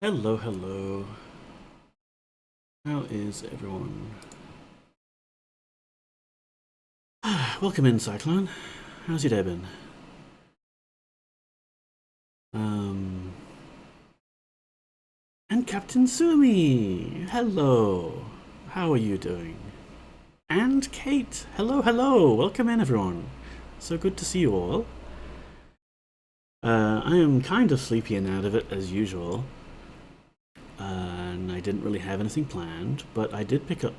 Hello, hello. How is everyone? Welcome in, Cyclone. How's your day been? Um, and Captain Sumi. Hello. How are you doing? And Kate. Hello, hello. Welcome in, everyone. So good to see you all. I am kind of sleepy and out of it as usual. And I didn't really have anything planned, but I did pick up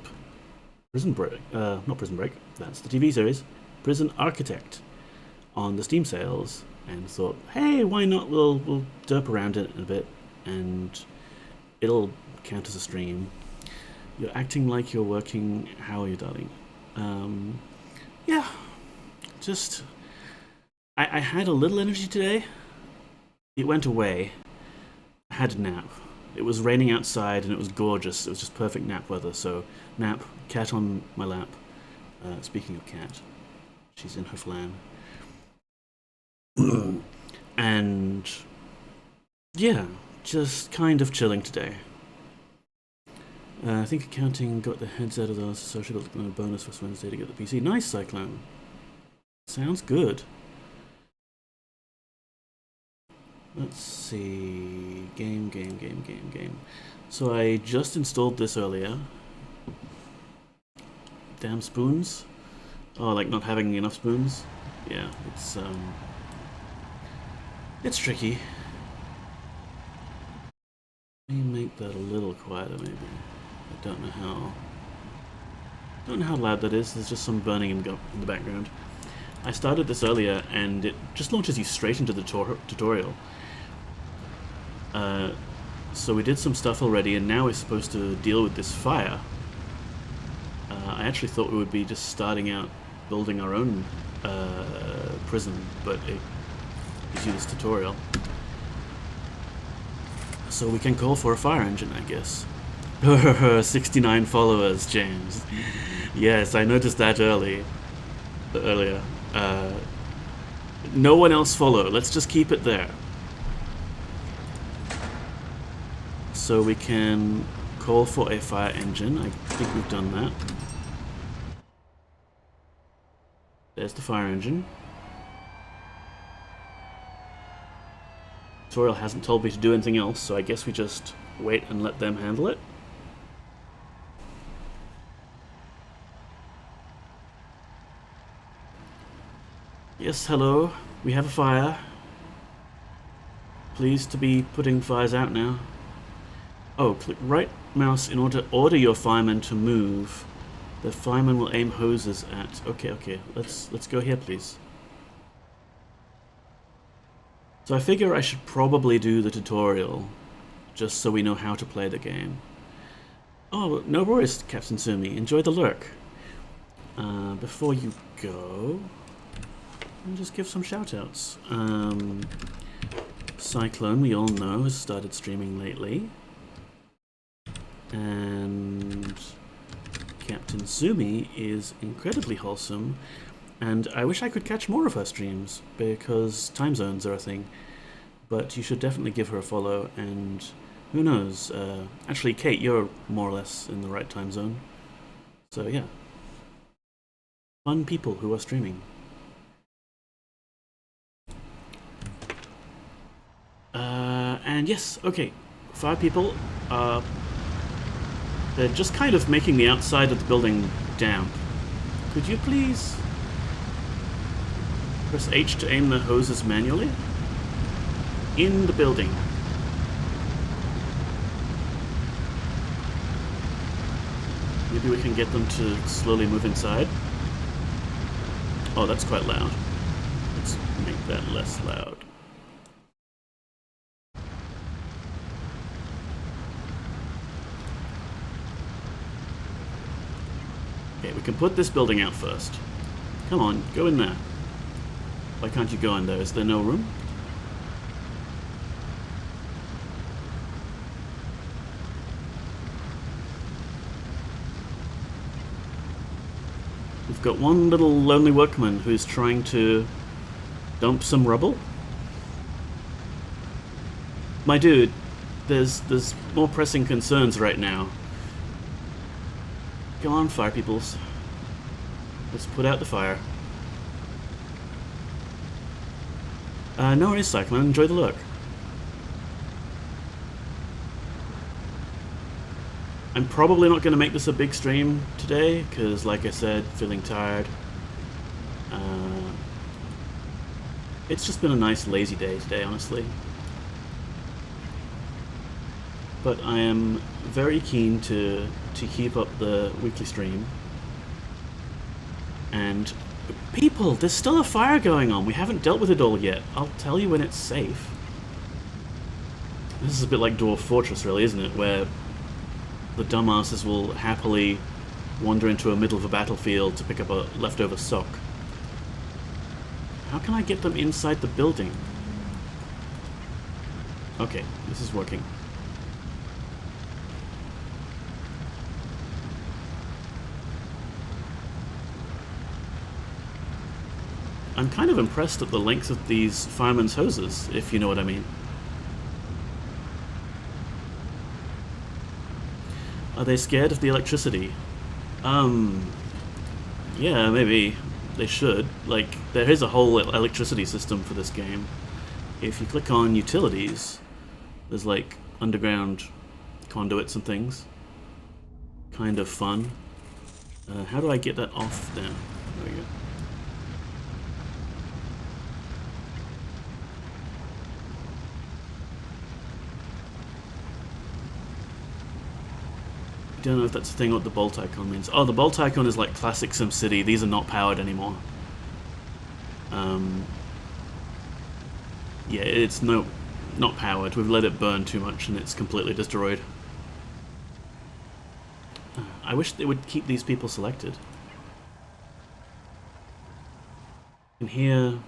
Prison Break, not Prison Break, that's the TV series, Prison Architect on the Steam sales, and thought, hey, why not? We'll derp around it a bit, and it'll count as a stream. You're acting like you're working. How are you, darling? Yeah, just I had a little energy today. It went away. I had a nap. It was raining outside and it was gorgeous. It was just perfect nap weather. So nap, cat on my lap. Speaking of cat, she's in her flan. And yeah, just kind of chilling today. I think accounting got the heads out of the social bonus for Wednesday to get the PC. Nice, Cyclone. Sounds good. Let's see. Game. So I just installed this earlier. Damn spoons. Oh, like not having enough spoons? Yeah, it's tricky. Let me make that a little quieter maybe. I don't know how loud that is. There's just some burning in the background. I started this earlier and it just launches you straight into the tutorial. So we did some stuff already, and now we're supposed to deal with this fire. I actually thought we would be just starting out building our own prison, but it gives you this tutorial. So we can call for a fire engine, I guess. 69 followers, James. Yes, I noticed that earlier. No one else follow. Let's just keep it there. So we can call for a fire engine. I think we've done that. There's the fire engine. Tutorial hasn't told me to do anything else, so I guess we just wait and let them handle it. Yes, hello. We have a fire. Pleased to be putting fires out now. Oh, click right mouse in order to order your fireman to move. The fireman will aim hoses at... Okay. Let's go here, please. So I figure I should probably do the tutorial, just so we know how to play the game. Oh, no worries, Captain Sumi. Enjoy the lurk. Before you go, I'll just give some shoutouts. Cyclone, we all know, has started streaming lately. And Captain Sumi is incredibly wholesome, and I wish I could catch more of her streams, because time zones are a thing. But you should definitely give her a follow, and who knows, actually Kate, you're more or less in the right time zone. So yeah. Fun people who are streaming. And yes, okay, 5 people are... They're just kind of making the outside of the building damp. Could you please press H to aim the hoses manually? In the building. Maybe we can get them to slowly move inside. Oh, that's quite loud. Let's make that less loud. Okay, we can put this building out first. Come on, go in there. Why can't you go in there? Is there no room? We've got one little lonely workman who's trying to dump some rubble. My dude, There's more pressing concerns right now. Go on, fire peoples. Let's put out the fire. No worries, Cyclone. Enjoy the look. I'm probably not going to make this a big stream today, because, like I said, feeling tired. It's just been a nice, lazy day today, honestly. But I am very keen to keep up the weekly stream. And people, there's still a fire going on. We haven't dealt with it all yet. I'll tell you when it's safe. This is a bit like Dwarf Fortress, really, isn't it? Where the dumbasses will happily wander into the middle of a battlefield to pick up a leftover sock. How can I get them inside the building? Okay, this is working. I'm kind of impressed at the length of these firemen's hoses, if you know what I mean. Are they scared of the electricity? Yeah, maybe they should. Like, there is a whole electricity system for this game. If you click on utilities, there's like underground conduits and things. Kind of fun. How do I get that off now? There we go. Don't know if that's the thing what the bolt icon means. Oh, the bolt icon is like classic SimCity. These are not powered anymore. Yeah, it's not powered. We've let it burn too much and it's completely destroyed. I wish they would keep these people selected. You can hear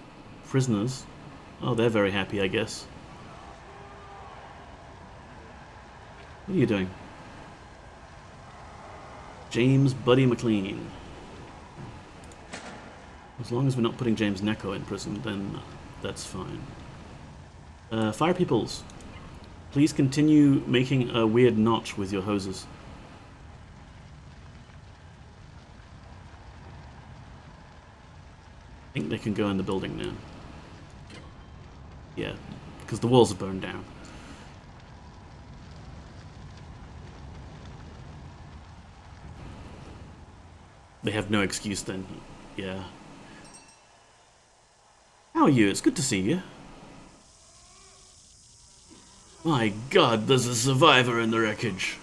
prisoners. Oh, they're very happy, I guess. What are you doing? James Buddy McLean. As long as we're not putting James Necco in prison, then that's fine. Fire peoples, please continue making a weird notch with your hoses. I think they can go in the building now. Yeah, because the walls are burned down. They have no excuse then. Yeah. How are you? It's good to see you. My God, there's a survivor in the wreckage.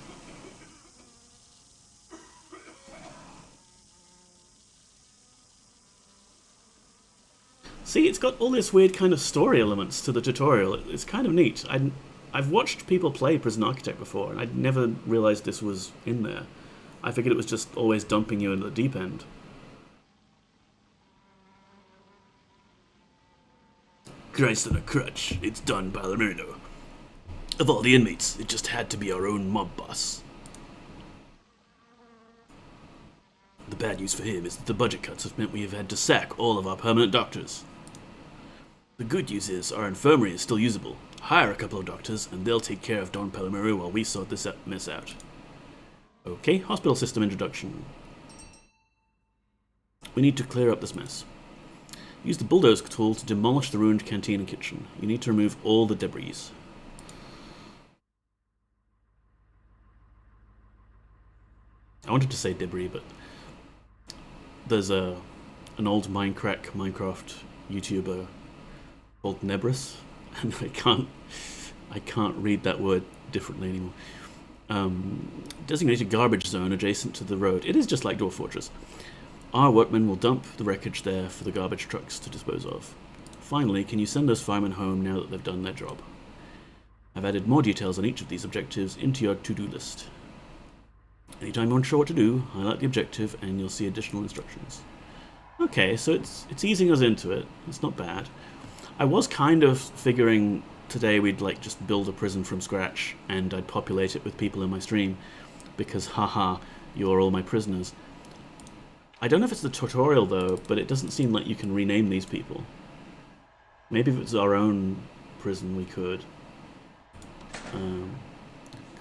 See, it's got all this weird kind of story elements to the tutorial. It's kind of neat. I've watched people play Prison Architect before, and I'd never realized this was in there. I figured it was just always dumping you into the deep end. Christ on a crutch. It's Don Ballerino. Of all the inmates, it just had to be our own mob boss. The bad news for him is that the budget cuts have meant we have had to sack all of our permanent doctors. The good news is our infirmary is still usable. Hire a couple of doctors and they'll take care of Don Palomero while we sort this mess out. Okay, hospital system introduction. We need to clear up this mess. Use the bulldoze tool to demolish the ruined canteen and kitchen. You need to remove all the debris. I wanted to say debris, but there's an old Minecraft YouTuber called Nebris, and I can't read that word differently anymore. Designated garbage zone adjacent to the road. It is just like Dwarf Fortress. Our workmen will dump the wreckage there for the garbage trucks to dispose of. Finally, can you send those firemen home now that they've done their job? I've added more details on each of these objectives into your to-do list. Anytime you're unsure what to do, highlight the objective and you'll see additional instructions. Okay, so it's easing us into it. It's not bad. I was kind of figuring today we'd like just build a prison from scratch and I'd populate it with people in my stream because haha, you're all my prisoners. I don't know if it's the tutorial though, but it doesn't seem like you can rename these people. Maybe if it's our own prison we could.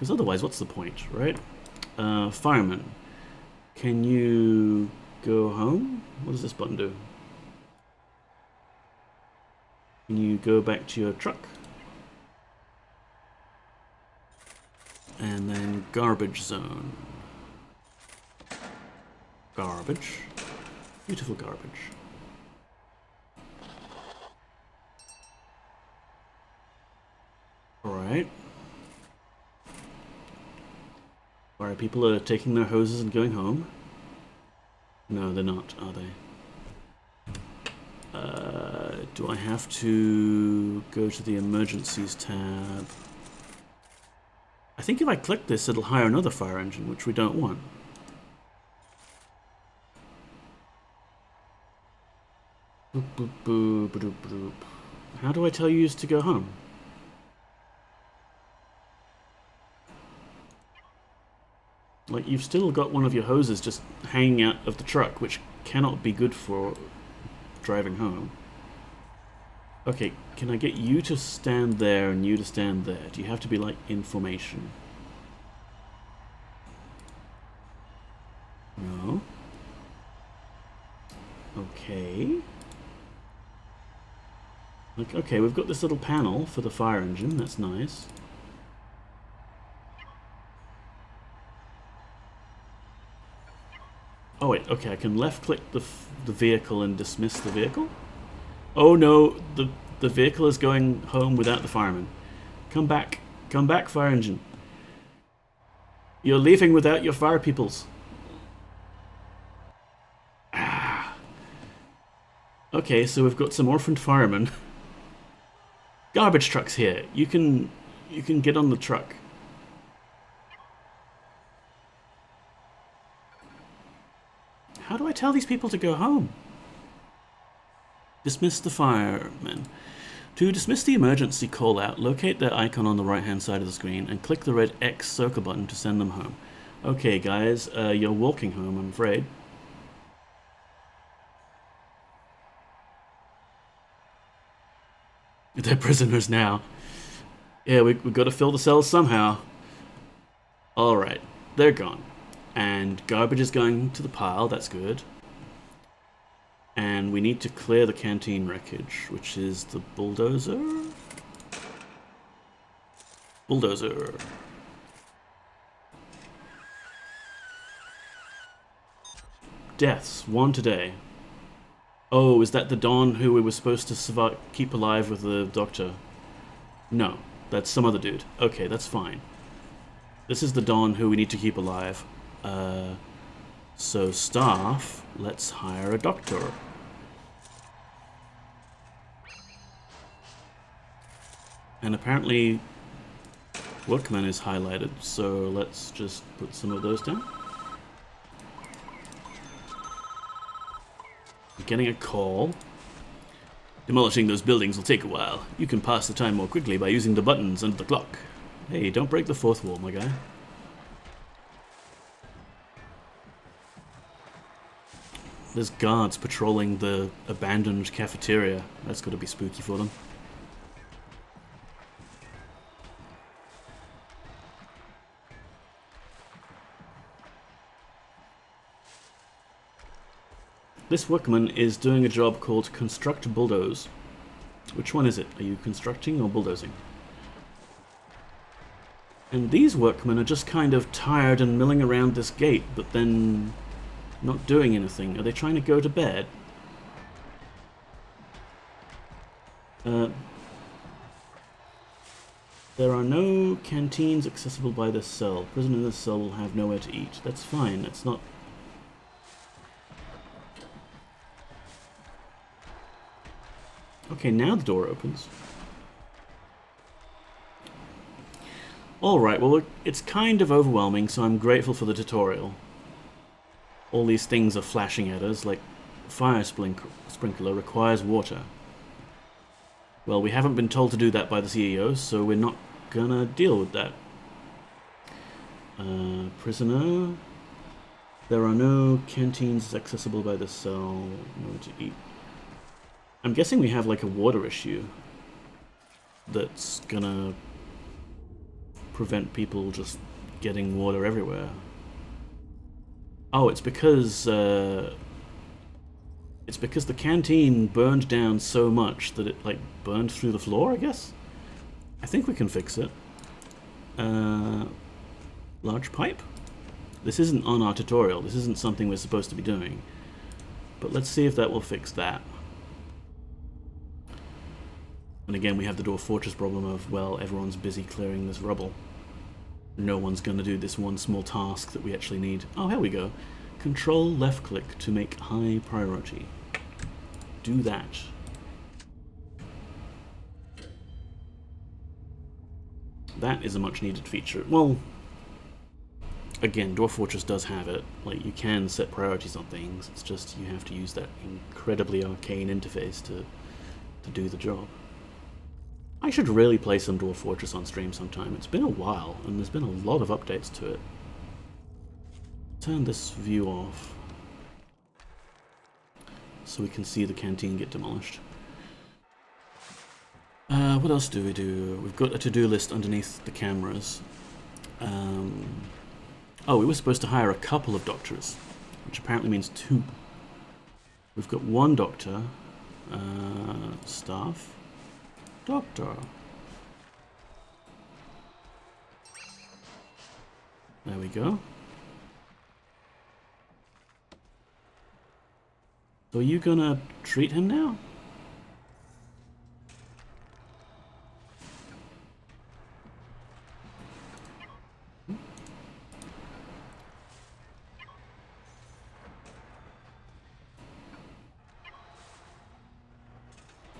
Because otherwise, what's the point, right? Fireman, can you go home? What does this button do? Can you go back to your truck? And then garbage zone. Garbage. Beautiful garbage. Alright. Alright, people are taking their hoses and going home. No, they're not, are they? Do I have to go to the emergencies tab? I think if I click this, it'll hire another fire engine, which we don't want. Boop, boop, boop, boop, boop. How do I tell you to go home? Like, you've still got one of your hoses just hanging out of the truck, which cannot be good for driving home. Okay, can I get you to stand there and you to stand there? Do you have to be, like, in formation? No. Okay. Like, okay, we've got this little panel for the fire engine. That's nice. Oh wait, okay, I can left-click the vehicle and dismiss the vehicle? Oh no, the vehicle is going home without the fireman. Come back, fire engine. You're leaving without your fire peoples. Ah. Okay, so we've got some orphaned firemen. Garbage truck's here. You can get on the truck. How do I tell these people to go home? Dismiss the firemen. To dismiss the emergency call-out, locate their icon on the right-hand side of the screen and click the red X circle button to send them home. Okay, guys, you're walking home, I'm afraid. They're prisoners now. Yeah, we've got to fill the cells somehow. Alright, they're gone. And garbage is going to the pile, that's good. And we need to clear the canteen wreckage, which is the bulldozer? Bulldozer. Deaths, 1 today. Oh, is that the Don who we were supposed to survive, keep alive with the doctor? No, that's some other dude. Okay, that's fine. This is the Don who we need to keep alive. So staff, let's hire a doctor. And apparently workman is highlighted, so let's just put some of those down. Getting a call. Demolishing those buildings will take a while. You can pass the time more quickly by using the buttons under the clock. Hey, don't break the fourth wall, my guy. There's guards patrolling the abandoned cafeteria. That's got to be spooky for them. This workman is doing a job called Construct Bulldoze. Which one is it? Are you constructing or bulldozing? And these workmen are just kind of tired and milling around this gate, but then not doing anything. Are they trying to go to bed? There are no canteens accessible by this cell. Prisoner in this cell will have nowhere to eat. That's fine. That's not... Okay, now the door opens. Alright, well, it's kind of overwhelming, so I'm grateful for the tutorial. All these things are flashing at us, like fire sprinkler requires water. Well, we haven't been told to do that by the CEO, so we're not gonna deal with that. Prisoner. There are no canteens accessible by the cell. No to eat. I'm guessing we have like a water issue that's gonna prevent people just getting water everywhere? Oh, it's because the canteen burned down so much that it like burned through the floor, I guess? I think we can fix it. Large pipe? This isn't on our tutorial, this isn't something we're supposed to be doing. But let's see if that will fix that. And again, we have the Dwarf Fortress problem of, well, everyone's busy clearing this rubble. No one's going to do this one small task that we actually need. Oh, here we go. Control left click to make high priority. Do that. That is a much needed feature. Well, again, Dwarf Fortress does have it. Like, you can set priorities on things. It's just you have to use that incredibly arcane interface to do the job. I should really play some Dwarf Fortress on stream sometime. It's been a while, and there's been a lot of updates to it. Turn this view off so we can see the canteen get demolished. What else do we do? We've got a to-do list underneath the cameras. Oh, we were supposed to hire a couple of doctors, which apparently means 2. We've got 1 doctor, staff. Doctor. There we go. So are you gonna treat him now?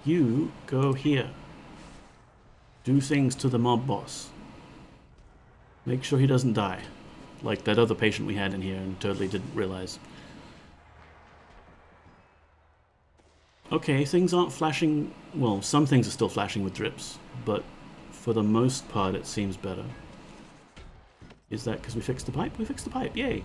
You go here. Do things to the mob boss. Make sure he doesn't die. Like that other patient we had in here and totally didn't realize. Okay, things aren't flashing... Well, some things are still flashing with drips, but for the most part it seems better. Is that because we fixed the pipe? We fixed the pipe, yay!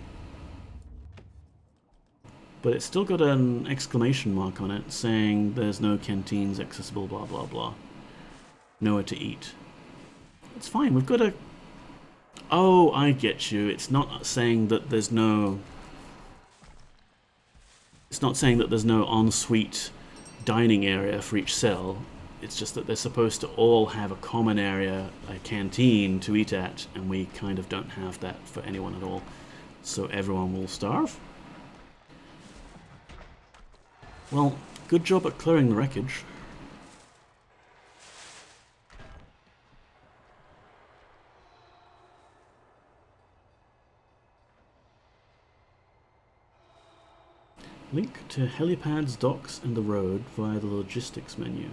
But it's still got an exclamation mark on it saying there's no canteens accessible, blah blah blah. Nowhere to eat. It's fine, we've got a... Oh, I get you. It's not saying that there's no... It's not saying that there's no ensuite dining area for each cell. It's just that they're supposed to all have a common area, a canteen to eat at, and we kind of don't have that for anyone at all. So everyone will starve? Well, good job at clearing the wreckage. Link to helipads, docks, and the road via the logistics menu.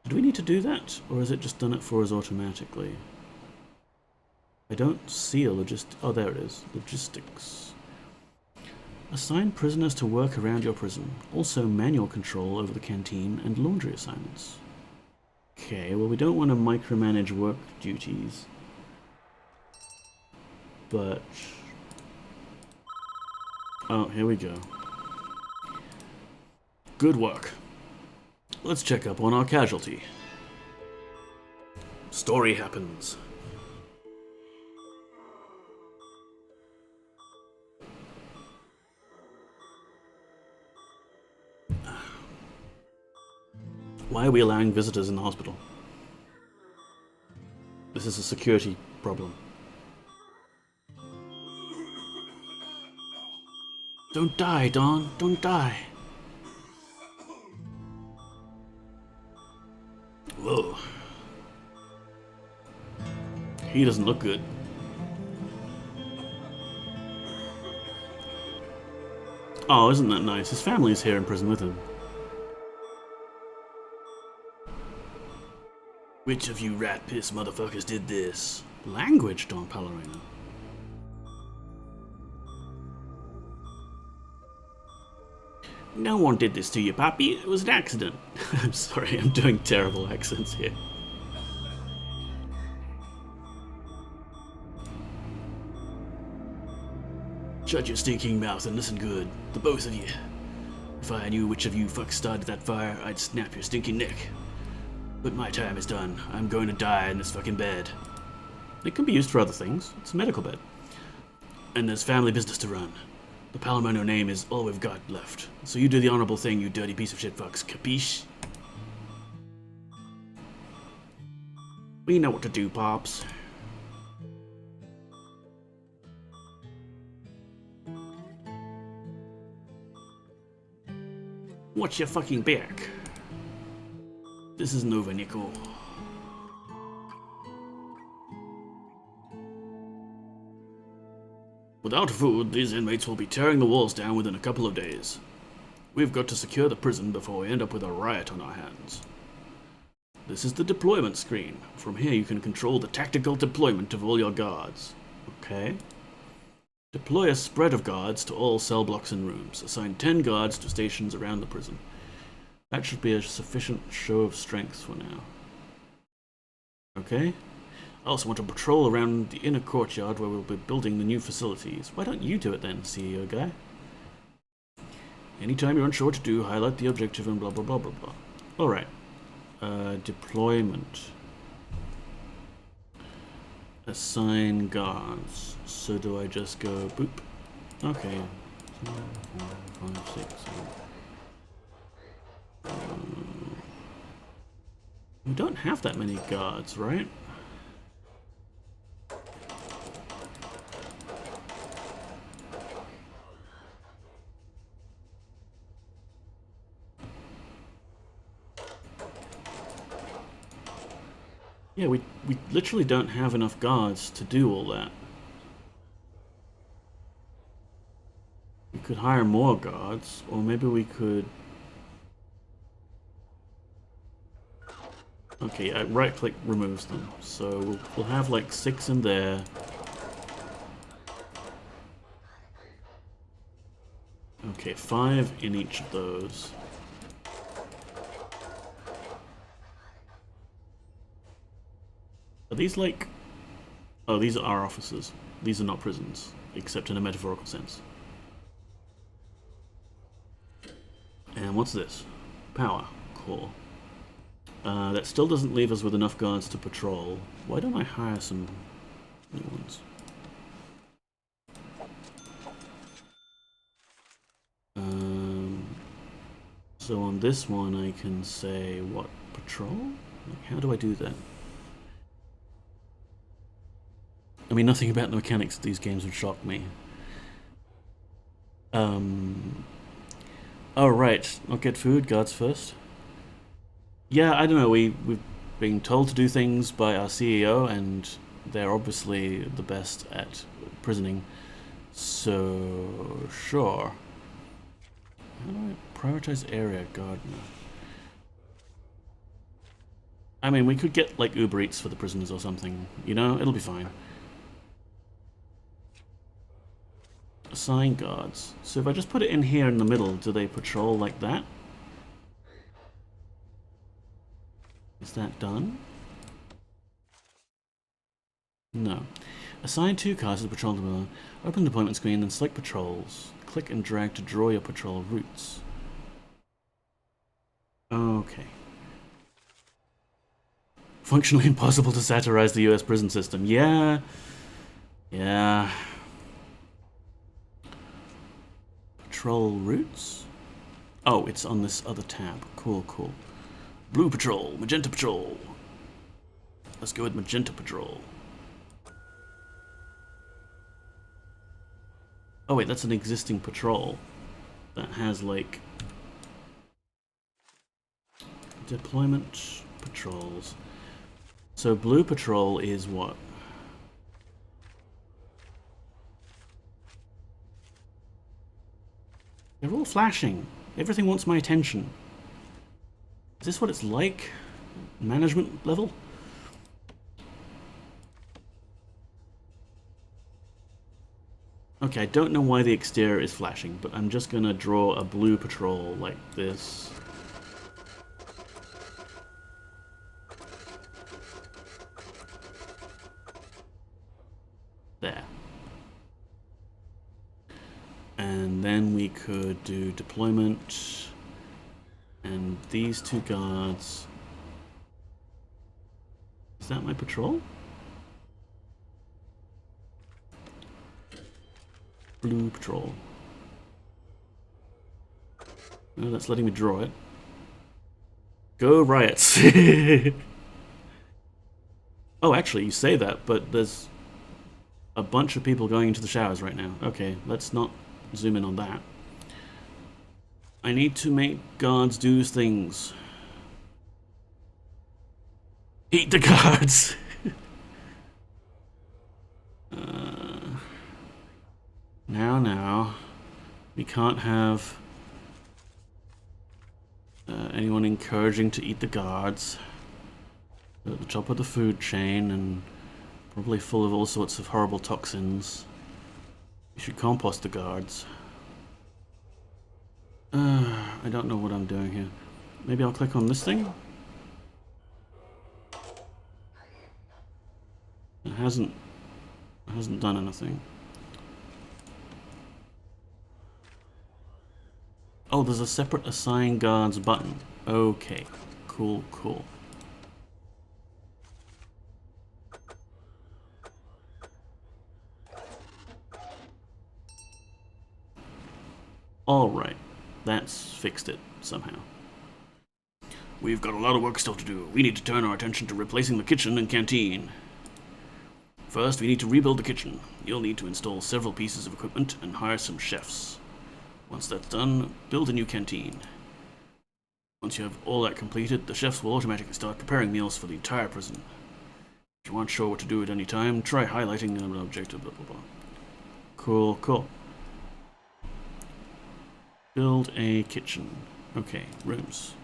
Do we need to do that, or has it just done it for us automatically? I don't see a oh, there it is. Logistics. Assign prisoners to work around your prison. Also manual control over the canteen and laundry assignments. Okay, well we don't want to micromanage work duties. But... Oh, here we go. Good work. Let's check up on our casualty. Story happens. Why are we allowing visitors in the hospital? This is a security problem. Don't die, Dawn. Don't die. Whoa. He doesn't look good. Oh, isn't that nice? His family is here in prison with him. Which of you rat piss motherfuckers did this? Language, Don Palorino. No one did this to you, Papi. It was an accident. I'm sorry, I'm doing terrible accents here. Shut your stinking mouth and listen good, the both of you. If I knew which of you fucks started that fire, I'd snap your stinking neck. But my time is done. I'm going to die in this fucking bed. It can be used for other things. It's a medical bed. And there's family business to run. The Palomino name is all we've got left. So you do the honorable thing, you dirty piece of shit fucks. Capiche? We know what to do, Pops. Watch your fucking back. This isn't over, Nico. Without food, these inmates will be tearing the walls down within a couple of days. We've got to secure the prison before we end up with a riot on our hands. This is the deployment screen. From here you can control the tactical deployment of all your guards. Okay. Deploy a spread of guards to all cell blocks and rooms. Assign 10 guards to stations around the prison. That should be a sufficient show of strength for now. Okay. I also want to patrol around the inner courtyard where we'll be building the new facilities. Why don't you do it then, CEO guy? Anytime you're unsure what to do, highlight the objective and blah blah blah blah blah. Alright. Deployment. Assign guards. So do I just go boop? Okay. 5, 6, 7. We don't have that many guards, right? Yeah, we literally don't have enough guards to do all that. We could hire more guards, or maybe we could... Okay, right-click removes them, so we'll have like 6 in there. Okay, 5 in each of those. Are these like... Oh, these are our offices. These are not prisons, except in a metaphorical sense. And what's this? Power core. That still doesn't leave us with enough guards to patrol. Why don't I hire some new ones? So on this one I can say, what, patrol? Like, how do I do that? I mean, nothing about the mechanics of these games would shock me. Oh, right. Not get food, guards first. Yeah, I don't know. We've been told to do things by our CEO, and they're obviously the best at prisoning. So, sure. How do I prioritize area gardener? I mean, we could get, like, Uber Eats for the prisoners or something. You know, it'll be fine. Assign guards. So if I just put it in here in the middle, do they patrol like that? Is that done? No. Assign 2 cars to the patrol deployment. Open the deployment screen and select patrols. Click and drag to draw your patrol routes. Okay. Functionally impossible to satirize the US prison system. Yeah. Yeah. Patrol routes? Oh, it's on this other tab. Cool, cool. Blue patrol, magenta patrol. Let's go with magenta patrol. Oh wait, that's an existing patrol that has like deployment patrols. So blue patrol is what? They're all flashing. Everything wants my attention. Is this what it's like? Management level? Okay, I don't know why the exterior is flashing, but I'm just gonna draw a blue patrol like this. There. And then we could do deployment, and these 2 guards. Is that my patrol? Blue patrol. No, that's letting me draw it. Go riots. Oh, actually, you say that, but there's a bunch of people going into the showers right now. Okay, let's not zoom in on that. I need to make guards do things. Eat the guards! Now. We can't have anyone encouraging to eat the guards. They're at the top of the food chain and probably full of all sorts of horrible toxins. You should compost the guards. I don't know what I'm doing here. Maybe I'll click on this thing? It hasn't done anything. Oh, there's a separate assign guards button. Okay. Cool. Alright. That's fixed it somehow. We've got a lot of work still to do. We need to turn our attention to replacing the kitchen and canteen. First, we need to rebuild the kitchen. You'll need to install several pieces of equipment and hire some chefs. Once that's done, build a new canteen. Once you have all that completed, the chefs will automatically start preparing meals for the entire prison. If you aren't sure what to do at any time, try highlighting an objective, blah blah blah. Cool. Build a kitchen. Okay, rooms.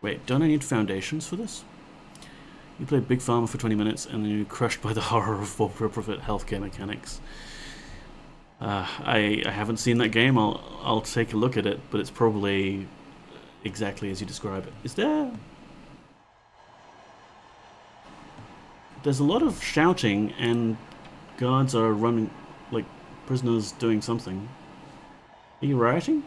Wait, don't I need foundations for this? You play Big Pharma for 20 minutes and then you're crushed by the horror of for-profit healthcare mechanics. I haven't seen that game. I'll take a look at it, but it's probably exactly as you describe it. Is there? There's a lot of shouting and guards are running, like prisoners doing something. Are you rioting?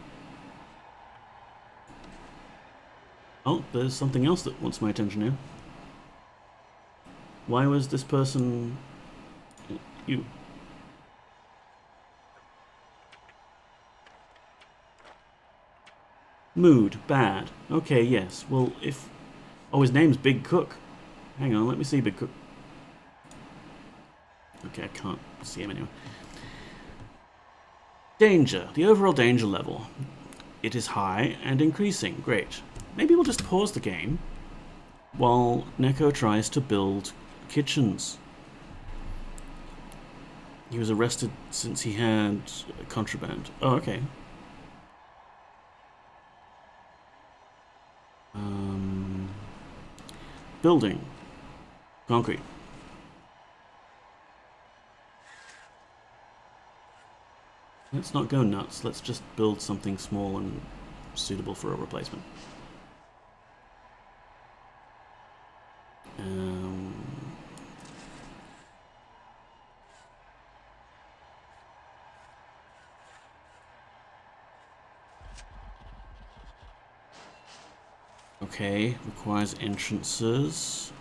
Oh, there's something else that wants my attention here. Why was this person... You... Mood. Bad. Okay, yes. Well, if... Oh, his name's Big Cook. Hang on, let me see Big Cook. Okay, I can't see him anyway. Danger. The overall danger level. It is high and increasing. Great. Maybe we'll just pause the game while Neko tries to build kitchens. He was arrested since he had contraband. Oh, okay. Building. Concrete. Let's not go nuts. Let's just build something small and suitable for a replacement. Okay, requires entrances.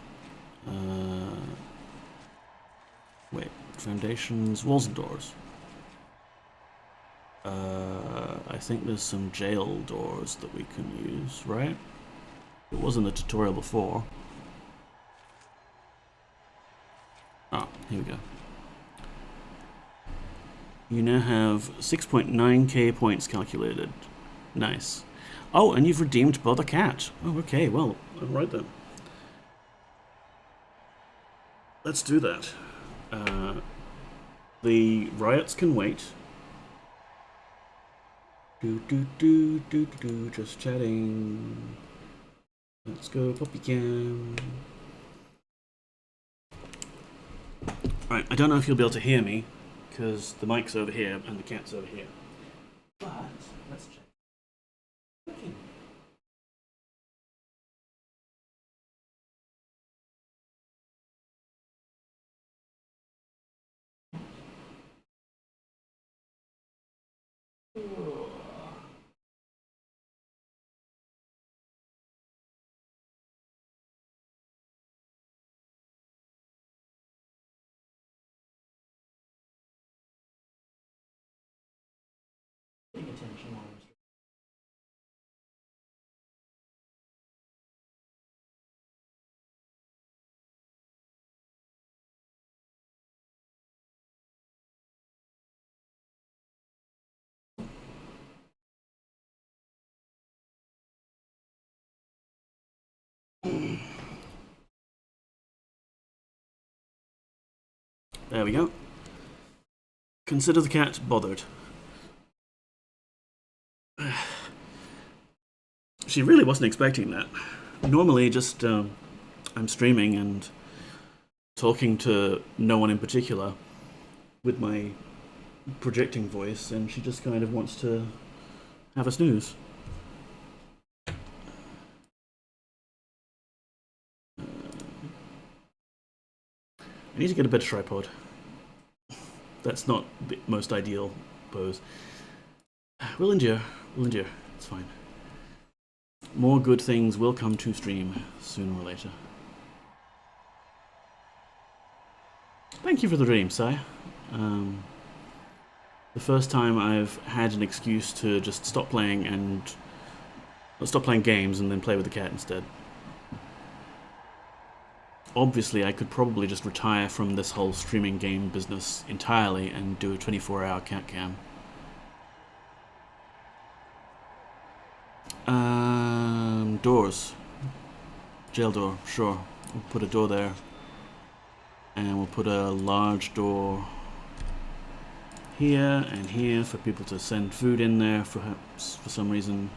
Wait, foundations, walls and doors. I think there's some jail doors that we can use, right? It was in the tutorial before. Ah, here we go. You now have 6.9k points calculated. Nice. Oh, and you've redeemed Bother Cat. Oh, okay, well, alright then. Let's do that. The riots can wait. Just chatting. Let's go, puppy cam. Right, I don't know if you'll be able to hear me, because the mic's over here and the cat's over here. But, let's check. attention while I'm streaming. There we go. Consider the cat bothered. She really wasn't expecting that. Normally, just I'm streaming and talking to no one in particular with my projecting voice, and she just kind of wants to have a snooze. I need to get a better tripod. That's not the most ideal pose. We'll endure. We'll endure. It's fine. More good things will come to stream sooner or later. Thank you for the dream, Sai. The first time I've had an excuse to just stop playing games and then play with the cat instead. Obviously, I could probably just retire from this whole streaming game business entirely and do a 24-hour cat cam. Doors. Jail door, sure. We'll put a door there. And we'll put a large door here and here for people to send food in there for some reason.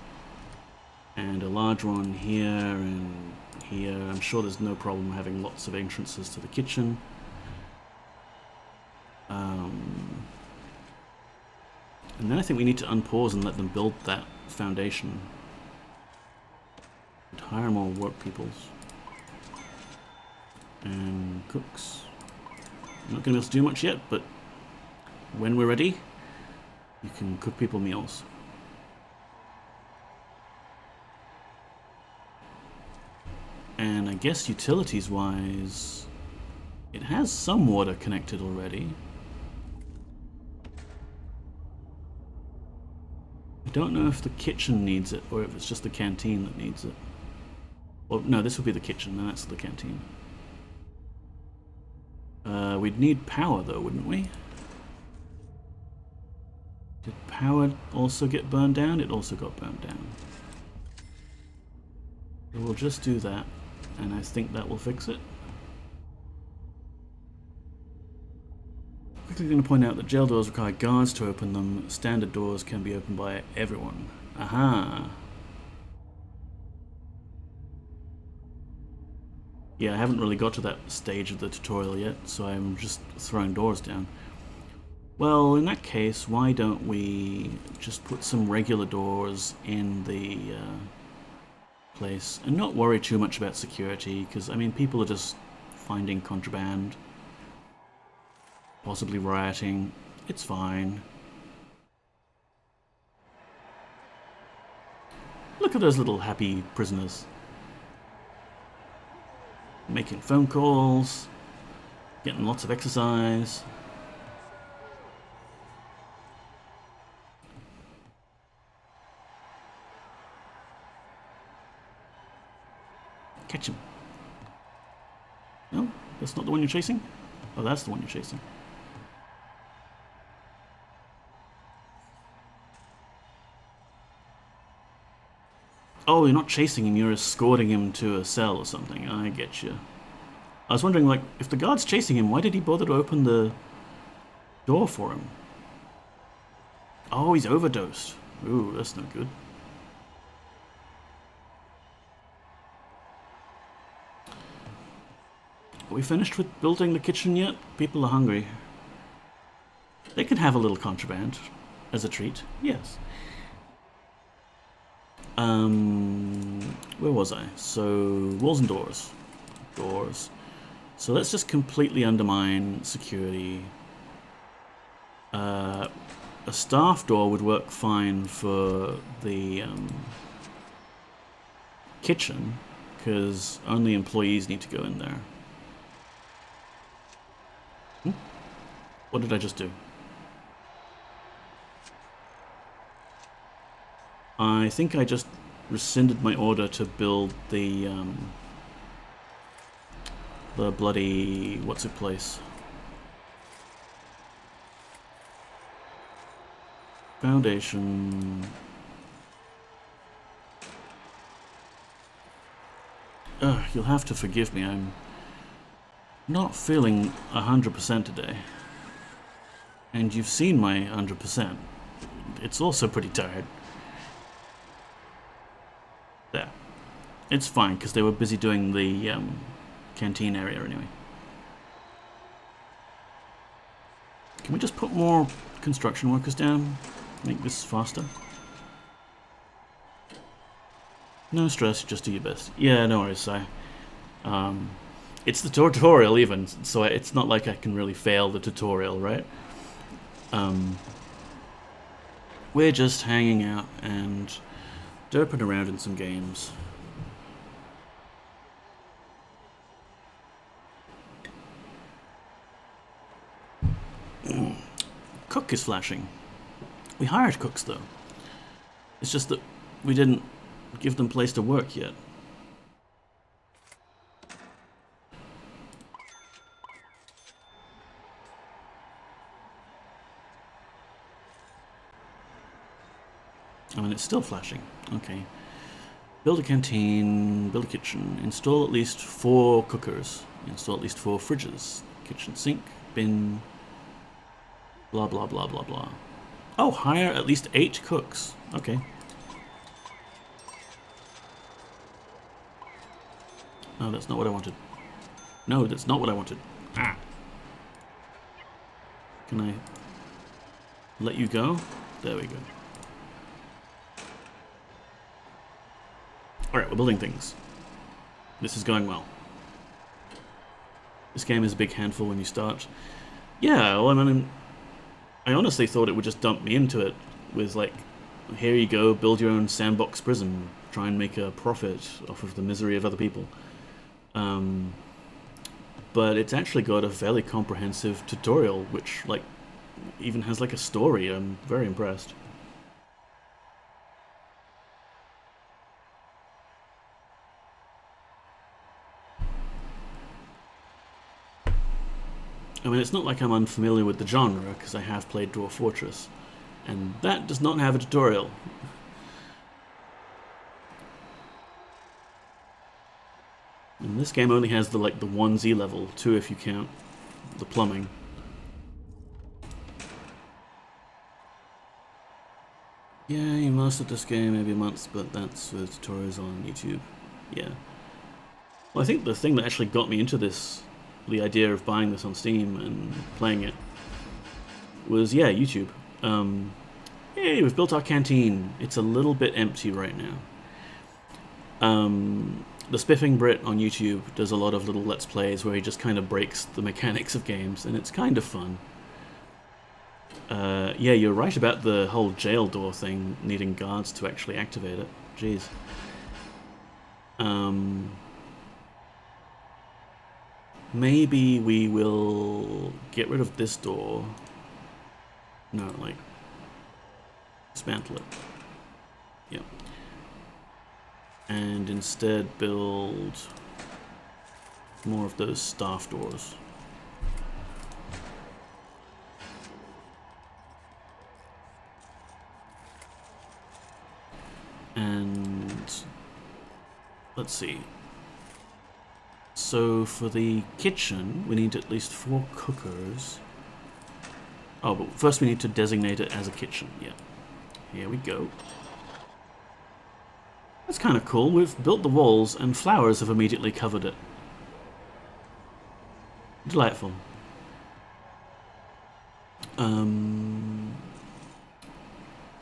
And a large one here and here. I'm sure there's no problem having lots of entrances to the kitchen. And then I think we need to unpause and let them build that foundation. And hire more work peoples. And cooks. I'm not going to be able to do much yet, but when we're ready, you can cook people meals. And I guess utilities-wise, it has some water connected already. I don't know if the kitchen needs it, or if it's just the canteen that needs it. Well, no, this would be the kitchen, and that's the canteen. We'd need power, though, wouldn't we? Did power also get burned down? It also got burned down. So we'll just do that, and I think that will fix it. Quickly going to point out that jail doors require guards to open them. Standard doors can be opened by everyone. Aha! Yeah, I haven't really got to that stage of the tutorial yet, so I'm just throwing doors down. Well, in that case, why don't we just put some regular doors in the place and not worry too much about security, because, I mean, people are just finding contraband, possibly rioting. It's fine. Look at those little happy prisoners. Making phone calls, getting lots of exercise. Catch him. No, that's not the one you're chasing? Oh, that's the one you're chasing. Oh, you're not chasing him, you're escorting him to a cell or something. I get you. I was wondering, like, if the guard's chasing him, why did he bother to open the door for him? Oh, he's overdosed. Ooh, that's no good. Are we finished with building the kitchen yet? People are hungry. They could have a little contraband as a treat. Yes. Where was I? So, walls and doors. Doors. So let's just completely undermine security. A staff door would work fine for the kitchen, because only employees need to go in there. What did I just do? I think I just rescinded my order to build the bloody what's it place? Foundation. You'll have to forgive me. I'm not feeling 100% today. And you've seen my 100%. It's also pretty tired. There. It's fine, because they were busy doing the canteen area anyway. Can we just put more construction workers down? Make this faster? No stress, just do your best. Yeah, no worries, Si. It's the tutorial even, so it's not like I can really fail the tutorial, right? We're just hanging out and derping around in some games. Cook is flashing. We hired cooks though. It's just that we didn't give them place to work yet. I mean, it's still flashing. Okay. Build a canteen, build a kitchen, install at least 4 cookers, install at least 4 fridges, kitchen sink, bin, blah blah blah blah blah. Oh, hire at least 8 cooks. Okay. No, that's not what I wanted. No, that's not what I wanted. Ah. Can I let you go? There we go. Alright, we're building things. This is going well. This game is a big handful when you start. Yeah, well, I mean, I honestly thought it would just dump me into it with, like, here you go, build your own sandbox prison, try and make a profit off of the misery of other people. But it's actually got a fairly comprehensive tutorial, which, like, even has, like, a story. I'm very impressed. I mean, it's not like I'm unfamiliar with the genre, because I have played Dwarf Fortress, and that does not have a tutorial. And this game only has the 1Z level, 2 if you count the plumbing. Yeah, you mastered this game maybe a month, but that's with tutorials on YouTube. Yeah. Well, I think the thing that actually got me into this, the idea of buying this on Steam and playing it, was, yeah, YouTube. Hey, we've built our canteen. It's a little bit empty right now. The Spiffing Brit on YouTube does a lot of little Let's Plays where he just kind of breaks the mechanics of games, and it's kind of fun. Yeah, you're right about the whole jail door thing, needing guards to actually activate it. Jeez. Maybe we will get rid of this door. No, like, dismantle it. Yeah. And instead build more of those staff doors. And let's see. So for the kitchen, we need at least 4 cookers. Oh, but first we need to designate it as a kitchen. Yeah. Here we go. That's kind of cool. We've built the walls and flowers have immediately covered it. Delightful.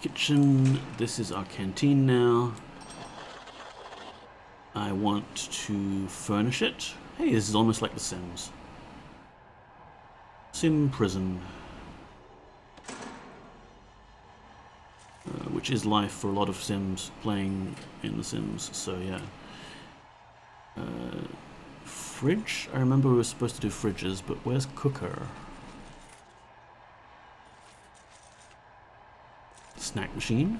Kitchen. This is our canteen now. I want to furnish it. Hey, this is almost like The Sims. Sim prison. Which is life for a lot of Sims playing in The Sims, so yeah. Fridge? I remember we were supposed to do fridges, but where's cooker? Snack machine?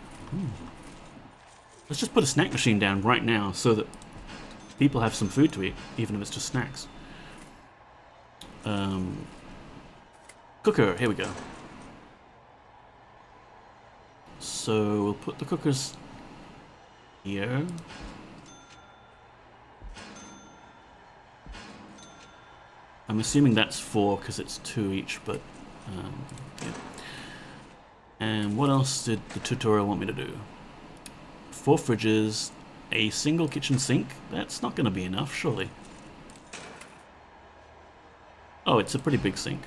Let's just put a snack machine down right now so that people have some food to eat, even if it's just snacks. Cooker, here we go. So we'll put the cookers here. I'm assuming that's 4 because it's 2 each, but yeah. And what else did the tutorial want me to do? 4 fridges, a single kitchen sink. That's not going to be enough, surely. Oh, it's a pretty big sink.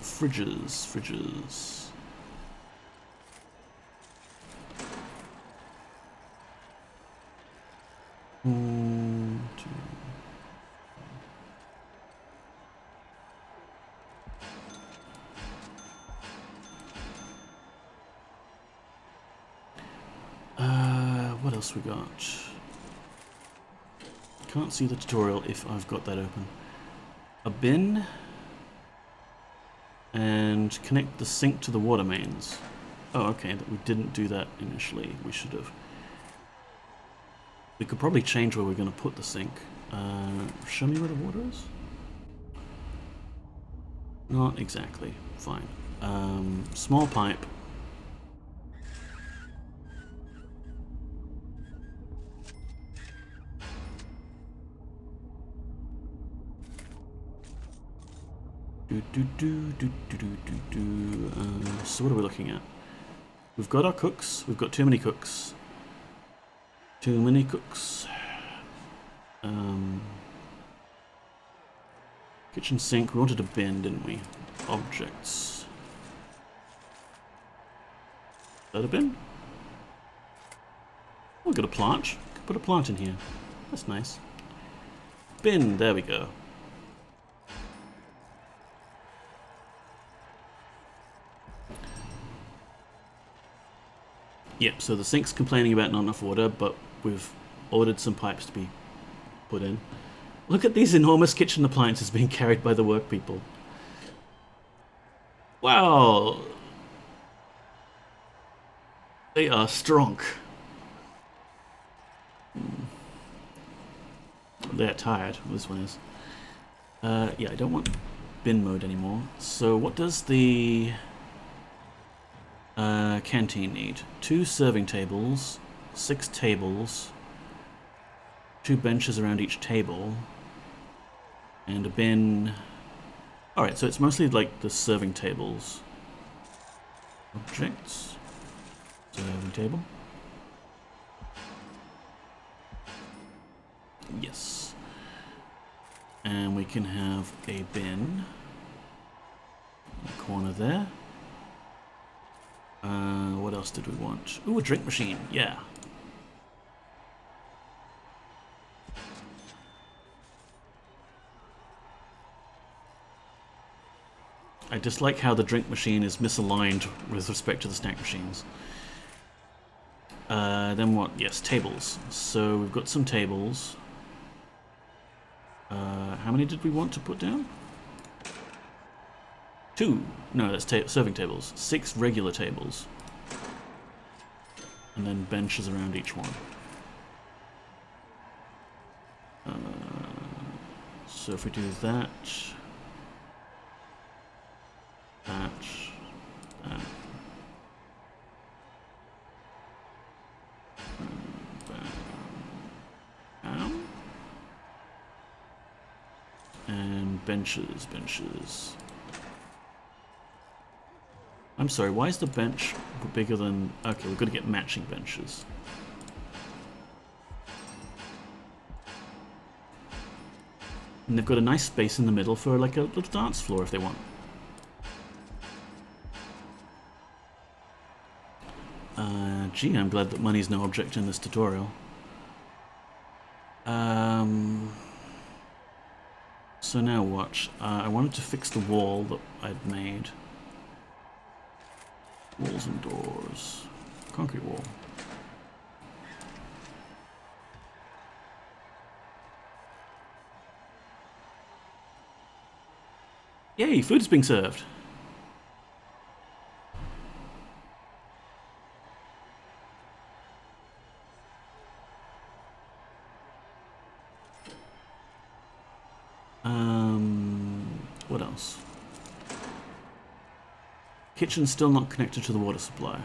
Fridges. 1, 2. What else we got? Can't see the tutorial if I've got that open. A bin. And connect the sink to the water mains. Oh, okay, we didn't do that initially. We should have. We could probably change where we're going to put the sink. Show me where the water is? Not exactly. Fine. Small pipe. So what are we looking at? We've got our cooks. We've got too many cooks. Too many cooks. Kitchen sink. We wanted a bin, didn't we? Objects. Is that a bin? We've got a plant. Could put a plant in here. That's nice. Bin. There we go. Yep, so the sink's complaining about not enough water, but we've ordered some pipes to be put in. Look at these enormous kitchen appliances being carried by the work people. Wow! They are strong. They're tired, this one is. Yeah, I don't want bin mode anymore. So what does the canteen need? 2 serving tables, 6 tables, 2 benches around each table, and a bin. Alright, so it's mostly like the serving tables. Objects. Serving table. Yes. And we can have a bin in the corner there. What else did we want? Ooh, a drink machine. Yeah. I dislike how the drink machine is misaligned with respect to the snack machines. Then what? Yes, tables. So we've got some tables. How many did we want to put down? 2. No, that's serving tables. 6 regular tables. And then benches around each one. So if we do that, that, and benches. I'm sorry, why is the bench bigger than... Okay, we've got to get matching benches. And they've got a nice space in the middle for like a little dance floor if they want. Gee, I'm glad that money's no object in this tutorial. So now what? I wanted to fix the wall that I'd made. Walls and doors. Concrete wall. Yay, food's being served. What else? Kitchen's still not connected to the water supply.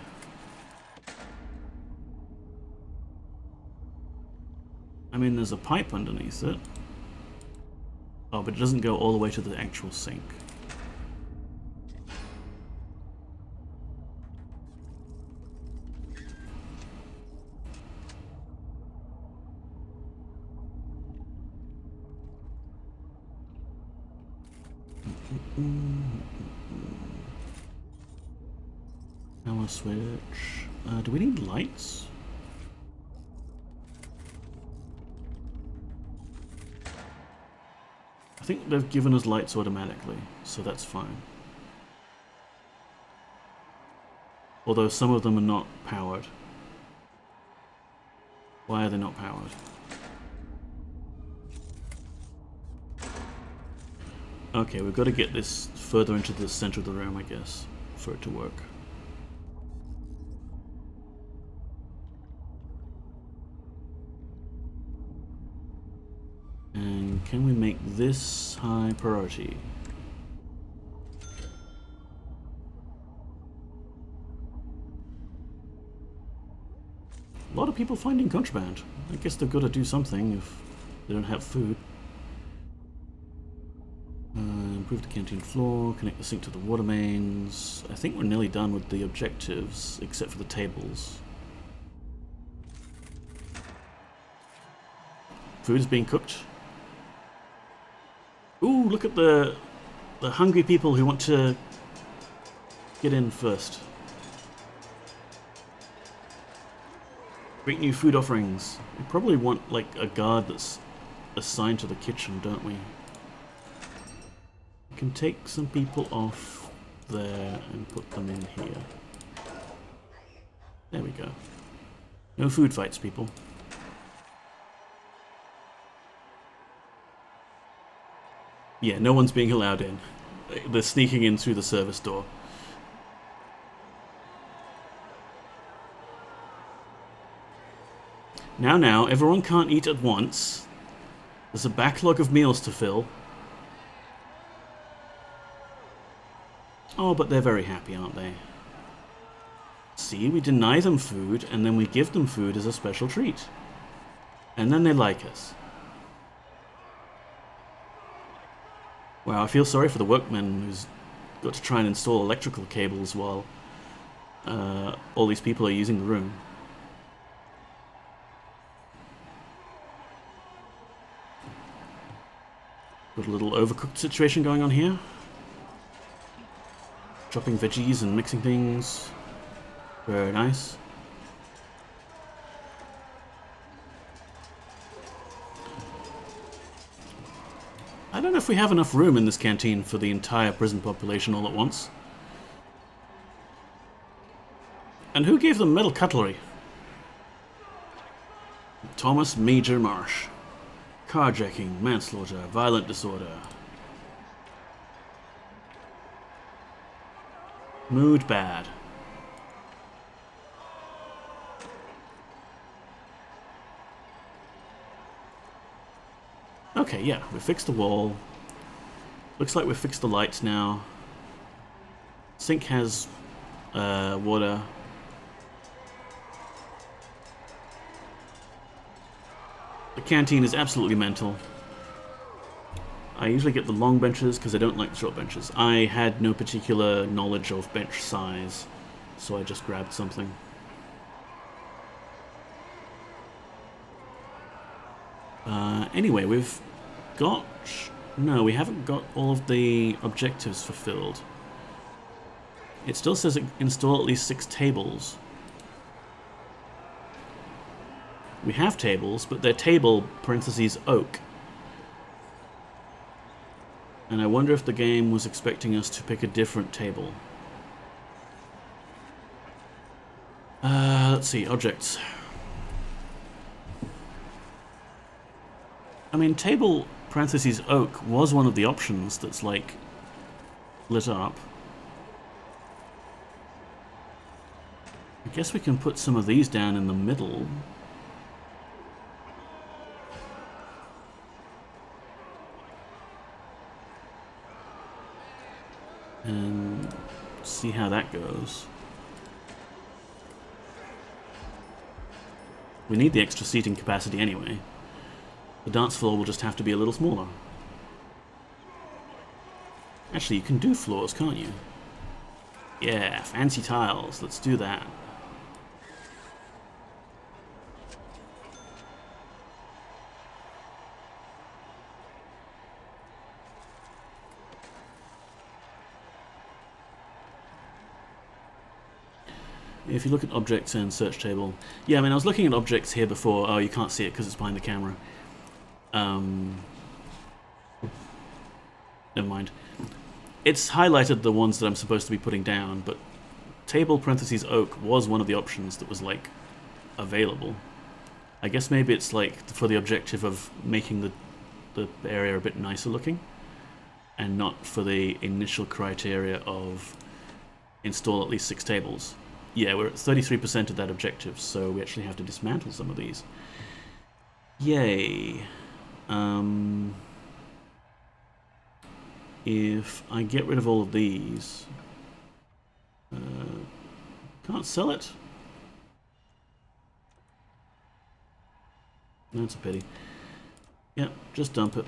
I mean, there's a pipe underneath it. Oh, but it doesn't go all the way to the actual sink. Power switch. Do we need lights? I think they've given us lights automatically, so that's fine. Although some of them are not powered. Why are they not powered? Okay, we've got to get this further into the center of the room, I guess, for it to work. And can we make this high priority? A lot of people finding contraband. I guess they've got to do something if they don't have food. Improve the canteen floor, connect the sink to the water mains. I think we're nearly done with the objectives, except for the tables. Food is being cooked. Ooh, look at the hungry people who want to get in first. Great new food offerings. We probably want like a guard that's assigned to the kitchen, don't we? We can take some people off there and put them in here. There we go. No food fights, people. Yeah, no one's being allowed in. They're sneaking in through the service door. Now, everyone can't eat at once. There's a backlog of meals to fill. Oh, but they're very happy, aren't they? See, we deny them food, and then we give them food as a special treat. And then they like us. Wow, I feel sorry for the workman who's got to try and install electrical cables while all these people are using the room. Got a little overcooked situation going on here. Chopping veggies and mixing things. Very nice. I don't know if we have enough room in this canteen for the entire prison population all at once. And who gave them metal cutlery? Thomas Major Marsh. Carjacking, manslaughter, violent disorder. Mood bad. Okay, yeah, we fixed the wall. Looks like we've fixed the lights now. Sink has water. The canteen is absolutely mental. I usually get the long benches because I don't like the short benches. I had no particular knowledge of bench size, so I just grabbed something. Anyway, we've got... No, we haven't got all of the objectives fulfilled. It still says install at least 6 tables. We have tables, but they're table parentheses oak. And I wonder if the game was expecting us to pick a different table. Let's see, objects. I mean, table parentheses oak was one of the options that's like lit up. I guess we can put some of these down in the middle. and see how that goes. We need the extra seating capacity anyway. The dance floor will just have to be a little smaller. Actually, you can do floors, can't you? Yeah, fancy tiles. Let's do that. If you look at objects and search table, yeah, I mean, I was looking at objects here before. Oh, you can't see it because it's behind the camera. Never mind. It's highlighted the ones that I'm supposed to be putting down, but table parentheses oak was one of the options that was like available. I guess maybe it's like for the objective of making the area a bit nicer looking, and not for the initial criteria of install at least 6 tables. Yeah, we're at 33% of that objective, so we actually have to dismantle some of these. Yay. If I get rid of all of these... can't sell it? That's a pity. Yeah, just dump it.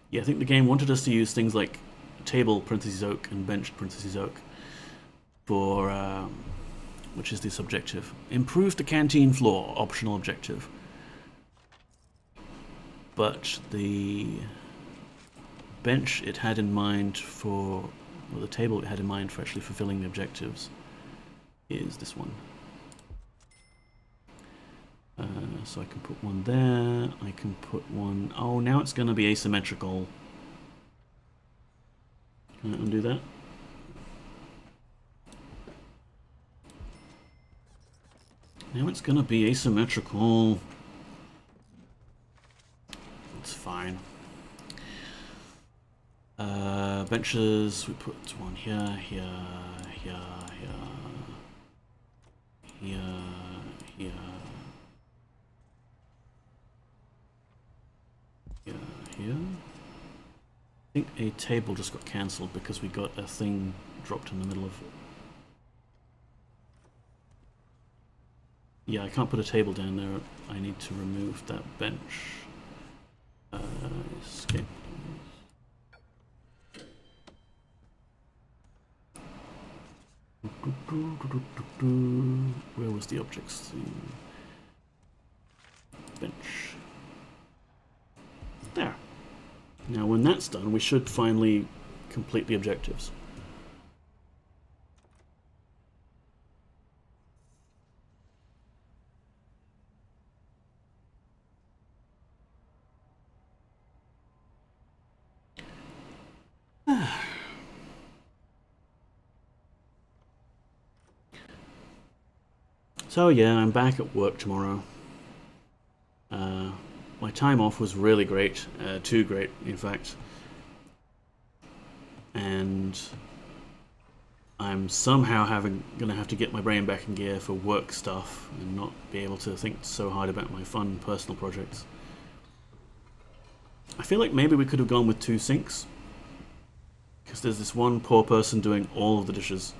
Yeah, I think the game wanted us to use things like table parentheses oak and bench parentheses oak for which is this objective. Improve the canteen floor, optional objective. But the bench it had in mind for, well, the table it had in mind for actually fulfilling the objectives is this one. So I can put one there, I can put one... Oh, now it's going to be asymmetrical. Can I undo that? Now it's going to be asymmetrical. It's fine. Benches, we put one here, here, here, here, here, here. Here. I think a table just got cancelled because we got a thing dropped in the middle of it. Yeah, I can't put a table down there. I need to remove that bench. Escape. Where was the objects? Bench. There. Now when that's done, we should finally complete the objectives. So yeah, I'm back at work tomorrow. My time off was really great, too great, in fact. And I'm somehow gonna have to get my brain back in gear for work stuff and not be able to think so hard about my fun personal projects. I feel like maybe we could have gone with 2 sinks, because there's this one poor person doing all of the dishes.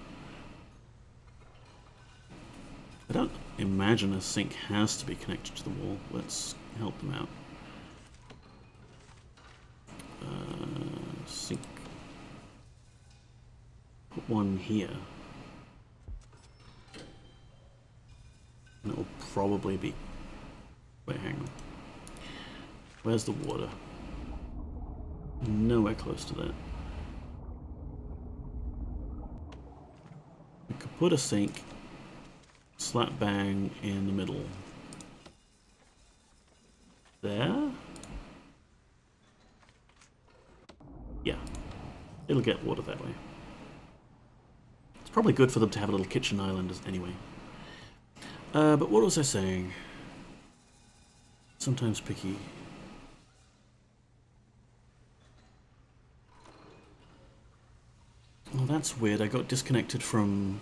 I don't imagine a sink has to be connected to the wall. Let's help them out. Sink. Put one here. And it will probably be... Wait, hang on. Where's the water? Nowhere close to that. We could put a sink slap bang in the middle. There? Yeah. It'll get water that way. It's probably good for them to have a little kitchen island anyway. But what was I saying? Sometimes picky. Oh, that's weird. I got disconnected from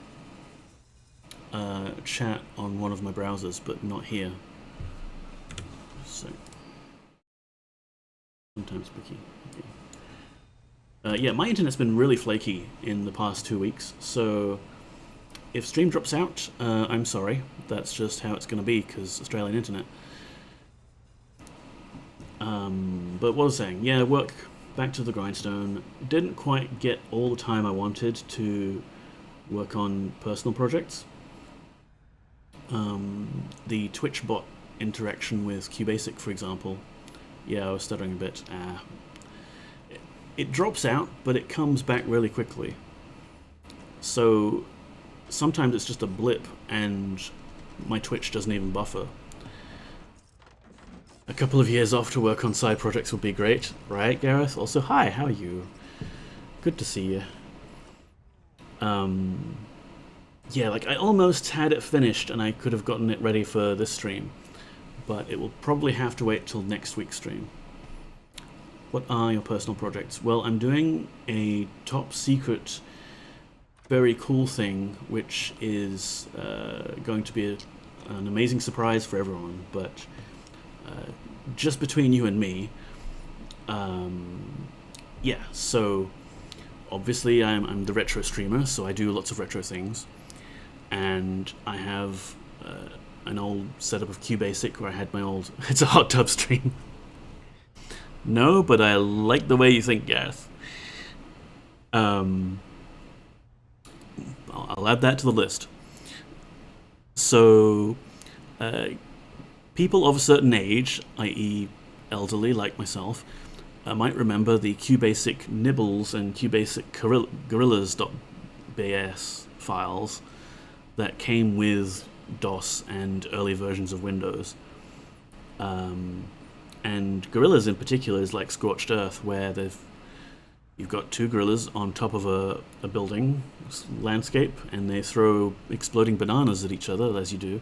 chat on one of my browsers, but not here. So sometimes wiki. Okay. Yeah, my internet's been really flaky in the past 2 weeks, so if stream drops out, I'm sorry. That's just how it's going to be, because Australian internet. But what I was saying, yeah, work back to the grindstone. Didn't quite get all the time I wanted to work on personal projects. The Twitch bot interaction with QBasic, for example. Yeah, I was stuttering a bit. It drops out, but it comes back really quickly. So sometimes it's just a blip and my Twitch doesn't even buffer. A couple of years off to work on side projects would be great, right, Gareth? Also, hi, how are you? Good to see you. Yeah, like I almost had it finished and I could have gotten it ready for this stream, but it will probably have to wait till next week's stream. What are your personal projects? Well, I'm doing a top secret, very cool thing, which is going to be an amazing surprise for everyone, but just between you and me. Yeah, so obviously I'm the retro streamer, so I do lots of retro things, and I have an old setup of QBasic where I had my old it's a hot tub stream. No, but I like the way you think, Gareth. I'll add that to the list. So people of a certain age, i.e. elderly like myself, might remember the QBasic nibbles and QBasic gorillas.bs files that came with DOS and early versions of Windows. And gorillas in particular is like Scorched Earth, where you've got two gorillas on top of a building landscape, and they throw exploding bananas at each other, as you do.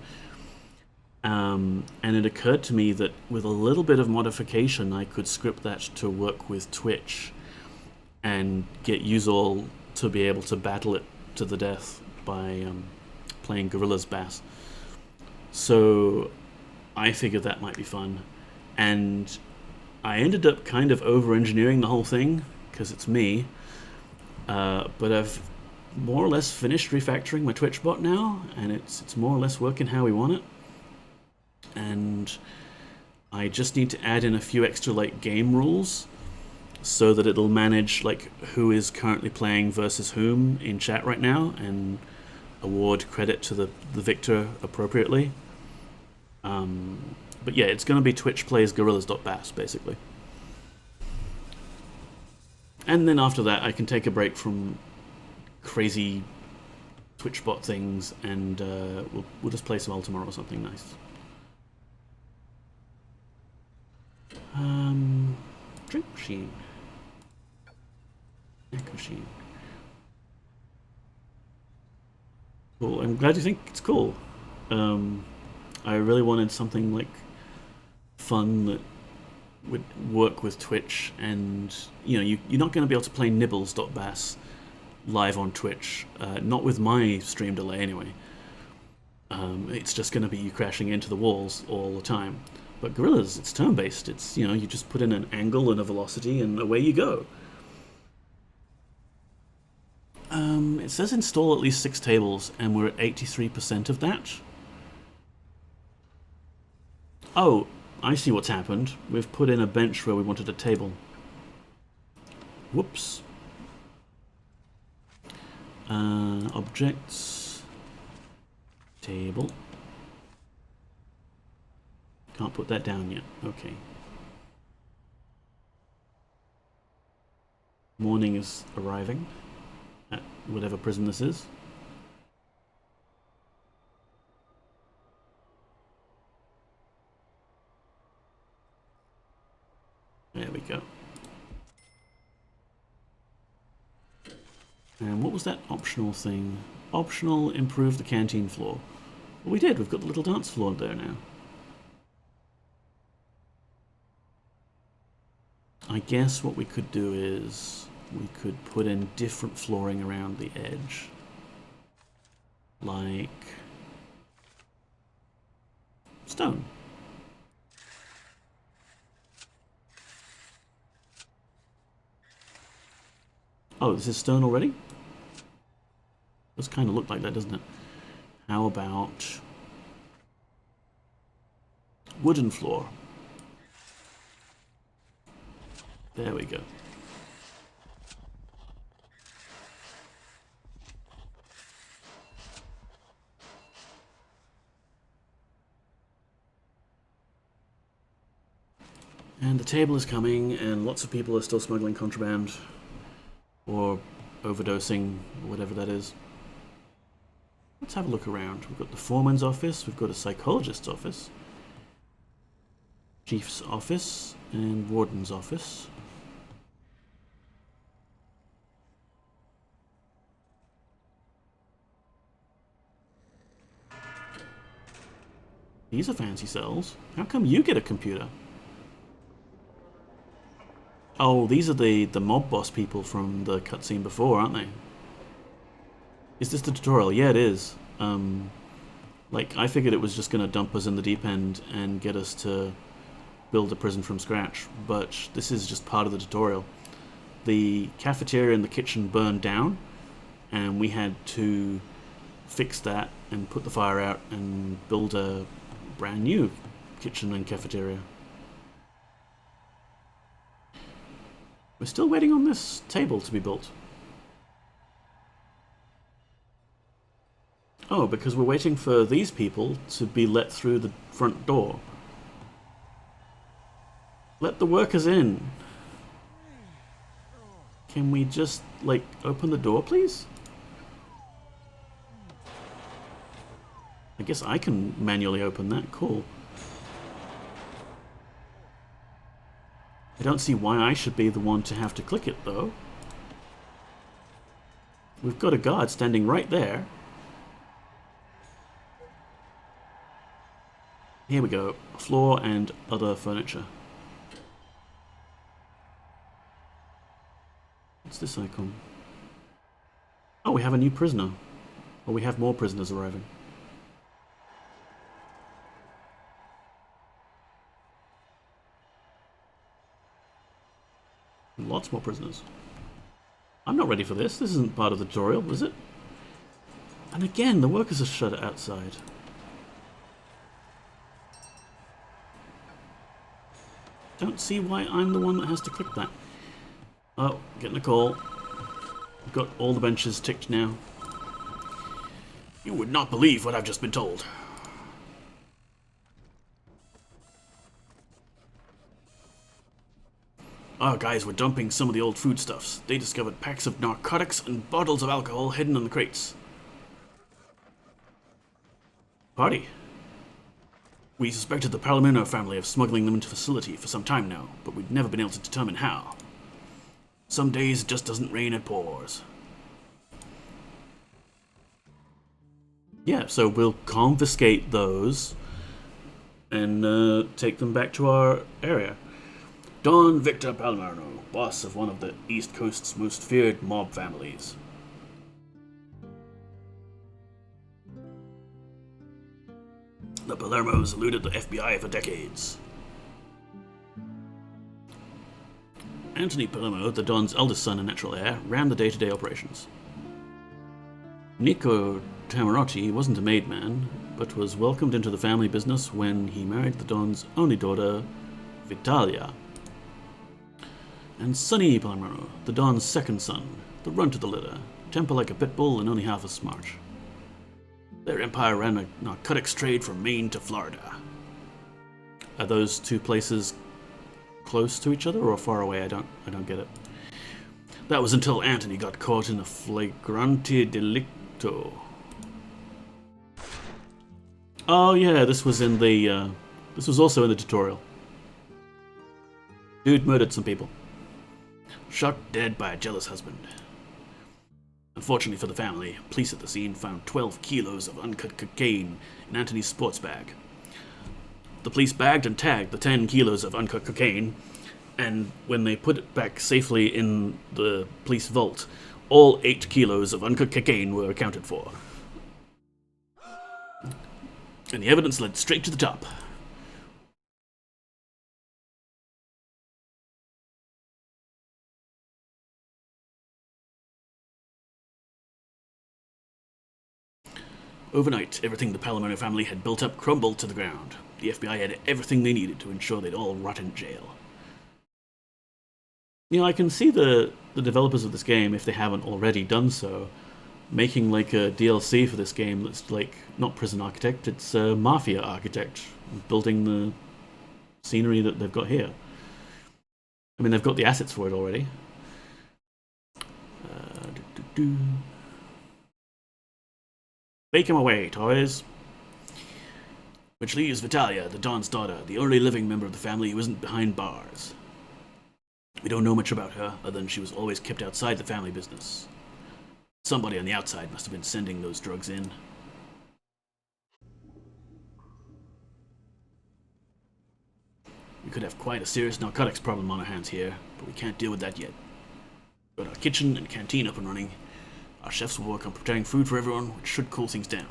And it occurred to me that with a little bit of modification, I could script that to work with Twitch and get Usall to be able to battle it to the death by playing Gorilla's Bass. So I figured that might be fun. And I ended up kind of over-engineering the whole thing, because it's me. But I've more or less finished refactoring my Twitch bot now, and it's more or less working how we want it. And I just need to add in a few extra like game rules so that it'll manage like who is currently playing versus whom in chat right now and award credit to the victor appropriately. But yeah, it's going to be Twitch plays gorillas.bass basically. And then after that I can take a break from crazy Twitch bot things, and we'll just play some Ultima or something nice. Drink machine. Snack machine. Cool. I'm glad you think it's cool. I really wanted something like fun that would work with Twitch, and you know, you're not going to be able to play nibbles.bass live on Twitch, not with my stream delay anyway. It's just going to be you crashing into the walls all the time. But Gorillas, it's turn-based. It's, you know, you just put in an angle and a velocity and away you go. It says install at least 6 tables, and we're at 83% of that. Oh, I see what's happened. We've put in a bench where we wanted a table. Whoops. Objects. Table. Can't put that down yet. Okay. Morning is arriving at whatever prison this is. There we go. And what was that optional thing? Optional, improve the canteen floor. Well, we did. We've got the little dance floor there now. I guess what we could do is we could put in different flooring around the edge. Like Stone. Oh, this is stone already? Does kind of look like that, doesn't it? How about wooden floor? There we go. And the table is coming, and lots of people are still smuggling contraband or overdosing, or whatever that is. Let's have a look around. We've got the foreman's office, we've got a psychologist's office, chief's office, and warden's office. These are fancy cells. How come you get a computer? Oh, these are the mob boss people from the cutscene before, aren't they? Is this the tutorial? Yeah, it is. Like, I figured it was just going to dump us in the deep end and get us to build a prison from scratch, but this is just part of the tutorial. The cafeteria and the kitchen burned down, and we had to fix that and put the fire out and build a brand new kitchen and cafeteria. We're still waiting on this table to be built. Oh, because we're waiting for these people to be let through the front door. Let the workers in. Can we just, like, open the door, please? I guess I can manually open that. Cool. I don't see why I should be the one to have to click it, though. We've got a guard standing right there. Here we go. Floor and other furniture. What's this icon? Oh, we have a new prisoner. Or we have more prisoners arriving. Lots more prisoners. I'm not ready for this. This isn't part of the tutorial, is it? And again, the workers are shut outside. Don't see why I'm the one that has to click that. Oh, getting a call. We've got all the benches ticked now. You would not believe what I've just been told. Our guys were dumping some of the old foodstuffs. They discovered packs of narcotics and bottles of alcohol hidden in the crates. Party. We suspected the Palomino family of smuggling them into the facility for some time now, but we'd never been able to determine how. Some days it just doesn't rain, it pours. Yeah, so we'll confiscate those and take them back to our area. Don Victor Palomino, boss of one of the East Coast's most feared mob families. The Palermos eluded the FBI for decades. Anthony Palermo, the Don's eldest son and natural heir, ran the day-to-day operations. Nico Tamarotti wasn't a made man, but was welcomed into the family business when he married the Don's only daughter, Vitalia. And Sonny Palermo, the Don's second son, the runt of the litter, temper like a pit bull and only half as smart. Their empire ran a narcotics trade from Maine to Florida. Are those two places close to each other or far away? I don't get it. That was until Anthony got caught in a flagrante delicto. Oh yeah, this was in the this was also in the tutorial. Dude murdered some people. Shot dead by a jealous husband. Unfortunately for the family, police at the scene found 12 kilos of uncut cocaine in Anthony's sports bag. The police bagged and tagged the 10 kilos of uncut cocaine, and when they put it back safely in the police vault, all 8 kilos of uncut cocaine were accounted for. And the evidence led straight to the top. Overnight, everything the Palomino family had built up crumbled to the ground. The FBI had everything they needed to ensure they'd all rot in jail. You know, I can see the developers of this game, if they haven't already done so, making like a DLC for this game that's like not Prison Architect, it's Mafia Architect, building the scenery that they've got here. I mean, they've got the assets for it already. Bake him away, toys. Which leaves Vitalia, the Don's daughter, the only living member of the family who isn't behind bars. We don't know much about her, other than she was always kept outside the family business. Somebody on the outside must have been sending those drugs in. We could have quite a serious narcotics problem on our hands here, but we can't deal with that yet. We've got our kitchen and canteen up and running. Our chefs will work on preparing food for everyone, which should cool things down.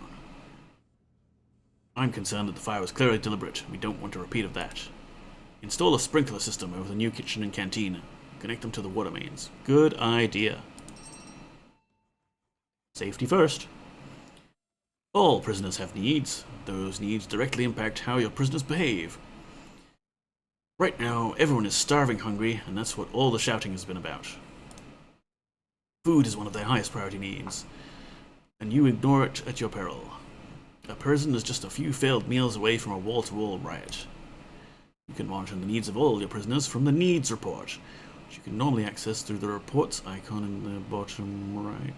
I'm concerned that the fire was clearly deliberate, and we don't want a repeat of that. Install a sprinkler system over the new kitchen and canteen. Connect them to the water mains. Good idea. Safety first. All prisoners have needs. Those needs directly impact how your prisoners behave. Right now, everyone is starving hungry, and that's what all the shouting has been about. Food is one of their highest priority needs, and you ignore it at your peril. A prison is just a few failed meals away from a wall-to-wall riot. You can monitor the needs of all your prisoners from the Needs Report, which you can normally access through the Reports icon in the bottom right.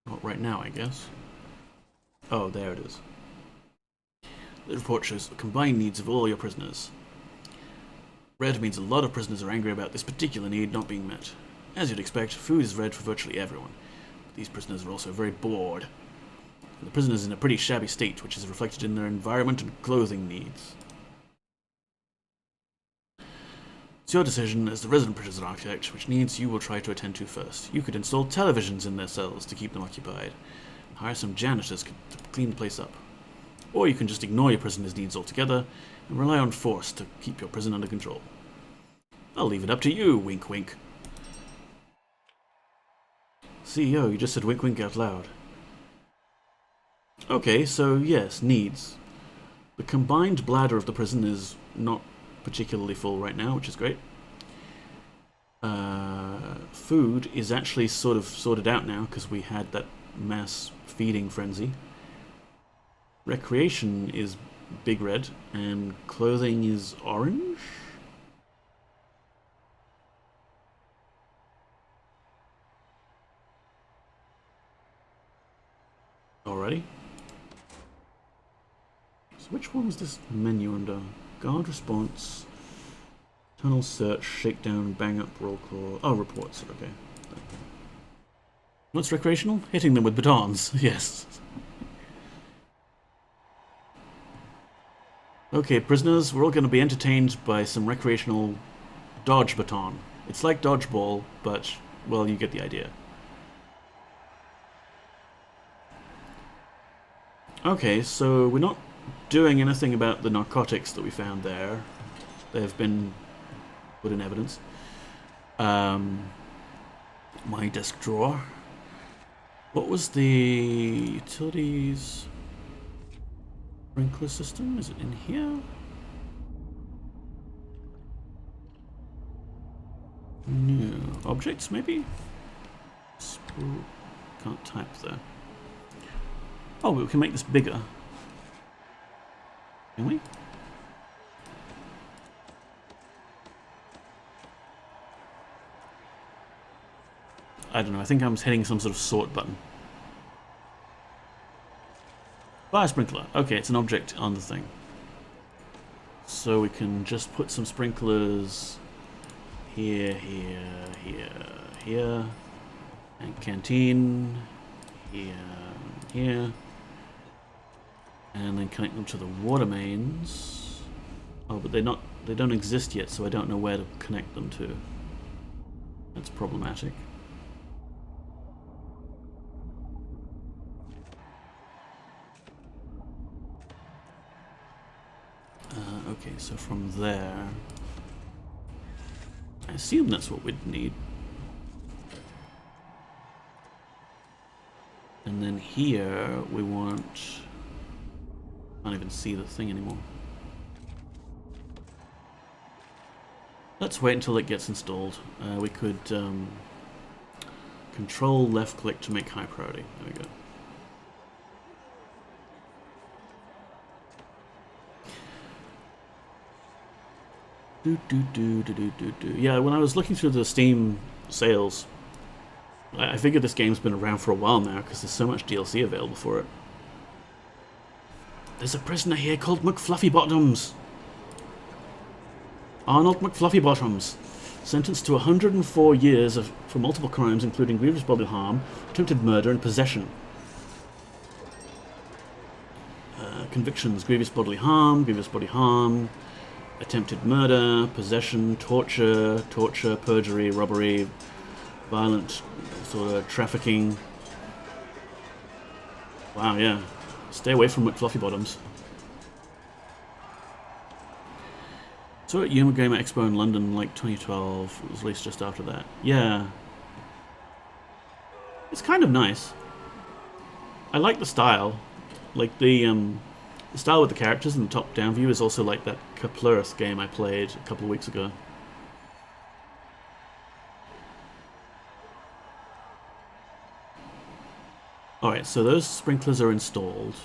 Not right now, I guess. Oh, there it is. The report shows the combined needs of all your prisoners. Red means a lot of prisoners are angry about this particular need not being met. As you'd expect, food is red for virtually everyone. But these prisoners are also very bored. And the prison is in a pretty shabby state, which is reflected in their environment and clothing needs. It's your decision as the resident prison architect which needs you will try to attend to first. You could install televisions in their cells to keep them occupied, and hire some janitors to clean the place up. Or you can just ignore your prisoners' needs altogether and rely on force to keep your prison under control. I'll leave it up to you, wink wink. CEO, you just said wink wink out loud. Okay, so yes, needs. The combined bladder of the prison is not particularly full right now, which is great. Food is actually sort of sorted out now because we had that mass feeding frenzy. Recreation is big red, and clothing is orange? Alrighty. So which one was this menu under? Guard response, tunnel search, shakedown, bang up, roll call. Oh, reports, okay. What's recreational? Hitting them with batons, yes. Okay, prisoners, we're all going to be entertained by some recreational dodge baton. It's like dodgeball, but, well, you get the idea. Okay, so we're not doing anything about the narcotics that we found there. They've been put in evidence. My desk drawer. What was the utilities sprinkler system? Is it in here? No. Objects, maybe? Can't type there. Oh, we can make this bigger. Can we? I don't know, I think I'm hitting some sort of sort button. Fire sprinkler. Okay, it's an object on the thing. So we can just put some sprinklers here, here, here, here. And canteen here, here. And then connect them to the water mains. Oh, but they don't exist yet, so I don't know where to connect them to. That's problematic. Okay, so from there, I assume that's what we'd need. And then here we want... I can't even see the thing anymore. Let's wait until it gets installed. We could control left click to make high priority. There we go. Yeah, when I was looking through the Steam sales, I figured this game's been around for a while now because there's so much DLC available for it. There's a prisoner here called McFluffybottoms. Arnold McFluffybottoms, sentenced to 104 years for multiple crimes including grievous bodily harm, attempted murder and possession. Convictions: grievous bodily harm, attempted murder, possession, torture, perjury, robbery, violent sort of trafficking. Wow, yeah. Stay away from McFluffybottoms. So at Eurogamer Expo in London, like 2012, it was released just after that. Yeah. It's kind of nice. I like the style. Like the style with the characters and the top-down view is also like that Kaplurith game I played a couple of weeks ago. Alright, so those sprinklers are installed.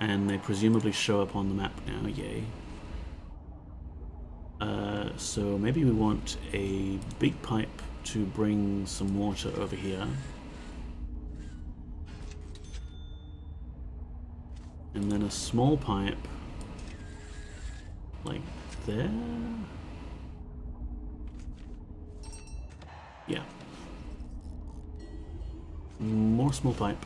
And they presumably show up on the map now, yay. So maybe we want a big pipe to bring some water over here. And then a small pipe like there. Yeah. More small pipe.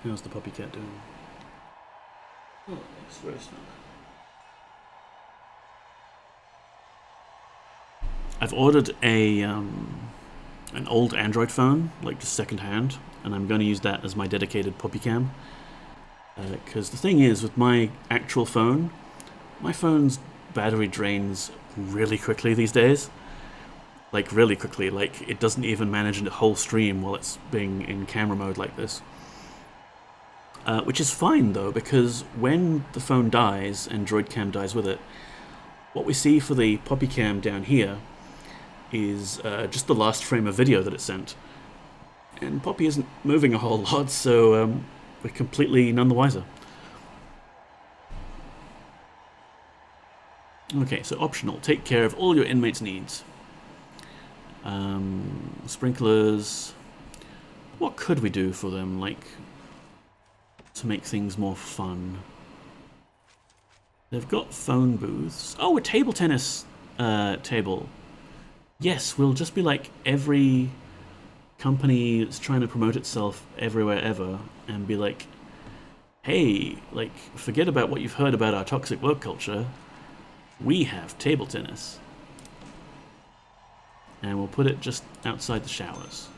How's the puppy cat doing? Oh, it's very snug. I've ordered a an old Android phone, like just second-hand, and I'm going to use that as my dedicated puppy cam. Because the thing is, with my actual phone, my phone's battery drains really quickly these days. Like, really quickly. Like, it doesn't even manage a whole stream while it's being in camera mode like this. Which is fine, though, because when the phone dies and DroidCam dies with it, what we see for the puppy cam down here is just the last frame of video that it sent. And Poppy isn't moving a whole lot, so we're completely none the wiser. Okay, so optional. Take care of all your inmates' needs. Sprinklers. What could we do for them, like, to make things more fun? They've got phone booths. Oh, a table tennis table. Yes, we'll just be like every company that's trying to promote itself everywhere ever and be like, hey, like, forget about what you've heard about our toxic work culture. We have table tennis. And we'll put it just outside the showers.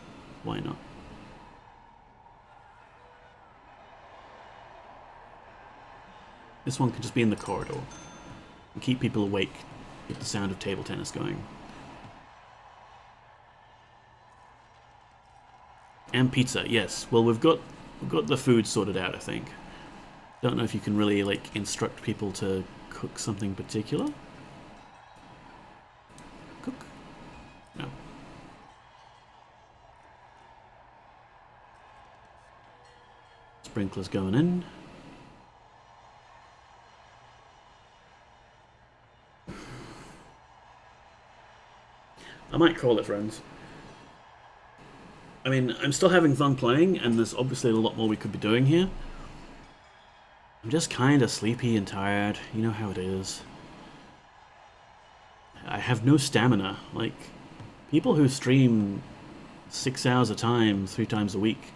Why not? This one could just be in the corridor and keep people awake with the sound of table tennis going. And pizza, yes. Well, we've got the food sorted out, I think. Don't know if you can really, like, instruct people to cook something particular. Cook? No. Sprinklers going in. I might call it, friends. I mean, I'm still having fun playing, and there's obviously a lot more we could be doing here. I'm just kind of sleepy and tired. You know how it is. I have no stamina. Like, people who stream 6 hours a time, 3 times a week,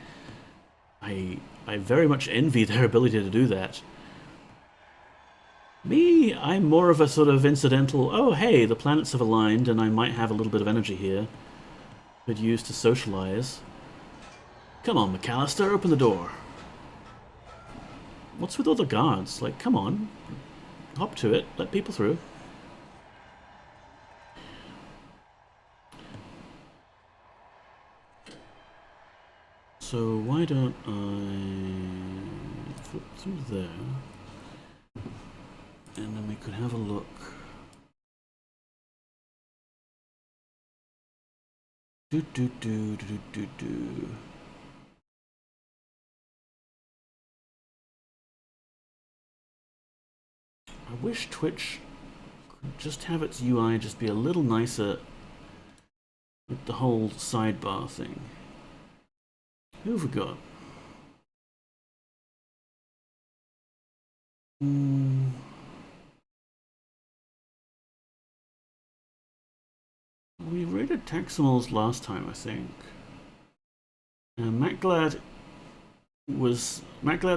I I very much envy their ability to do that. Me, I'm more of a sort of incidental, oh hey, the planets have aligned and I might have a little bit of energy here. Could use to socialize. Come on, McAllister, open the door. What's with all the guards? Like, come on. Hop to it, let people through. So why don't I flip through there, and then we could have a look. Do. I wish Twitch could just have its UI just be a little nicer with the whole sidebar thing. Who have we got? We rated Taximals last time, I think. And Matt Glad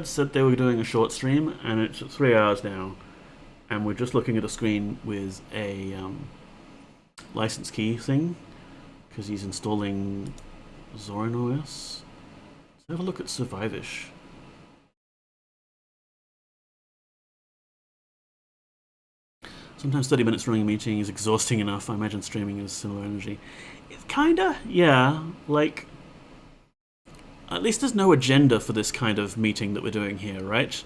said they were doing a short stream, and it's 3 hours now, and we're just looking at a screen with a license key thing because he's installing Zorin OS. Let's have a look at Survivish. Sometimes 30 minutes running a meeting is exhausting enough. I imagine streaming is similar energy. It's kinda, yeah. Like, at least there's no agenda for this kind of meeting that we're doing here, right?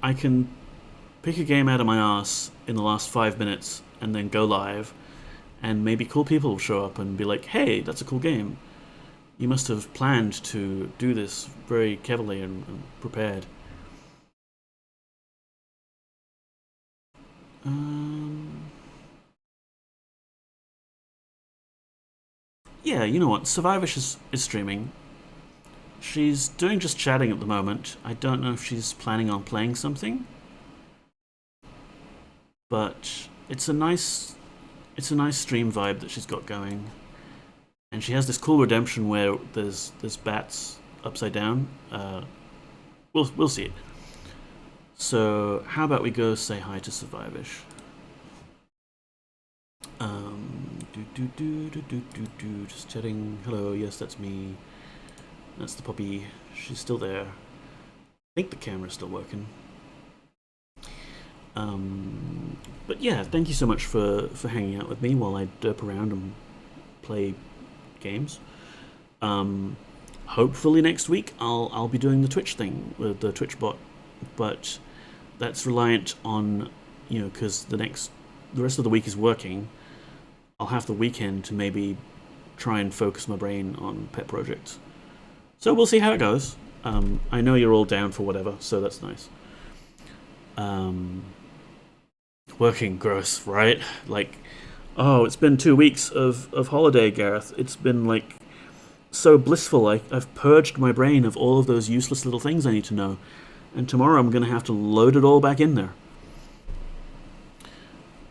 I can pick a game out of my ass in the last 5 minutes and then go live, and maybe cool people will show up and be like, hey, that's a cool game. You must have planned to do this very cleverly and prepared. Yeah, you know what? Survivish is streaming. She's doing just chatting at the moment. I don't know if she's planning on playing something, but it's a nice stream vibe that she's got going, and she has this cool redemption where there's bats upside down. We'll see it. So how about we go say hi to Survivish? Just chatting. Hello, yes, that's me. That's the puppy. She's still there. I think the camera's still working. But yeah, thank you so much for hanging out with me while I derp around and play games. Hopefully next week I'll be doing the Twitch thing with the Twitch bot, but that's reliant on, because the rest of the week is working. I'll have the weekend to maybe try and focus my brain on pet projects. So we'll see how it goes. I know you're all down for whatever, so that's nice. Working gross, right? Like, oh, it's been 2 weeks of holiday, Gareth. It's been like so blissful. I've purged my brain of all of those useless little things I need to know, and tomorrow I'm going to have to load it all back in there.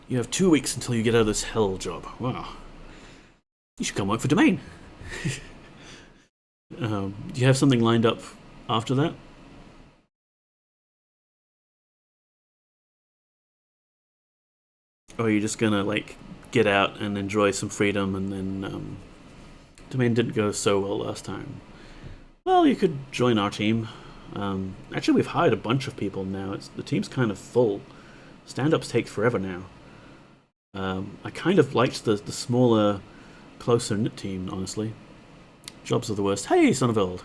You have 2 weeks until you get out of this hell job. Wow. You should come work for Domain. Do you have something lined up after that? Or are you just gonna like get out and enjoy some freedom, and then Domain didn't go so well last time? Well, you could join our team. Actually, we've hired a bunch of people now. The team's kind of full. Stand-ups take forever now. I kind of liked the smaller, closer-knit team, honestly. Jobs are the worst. Hey, son of old.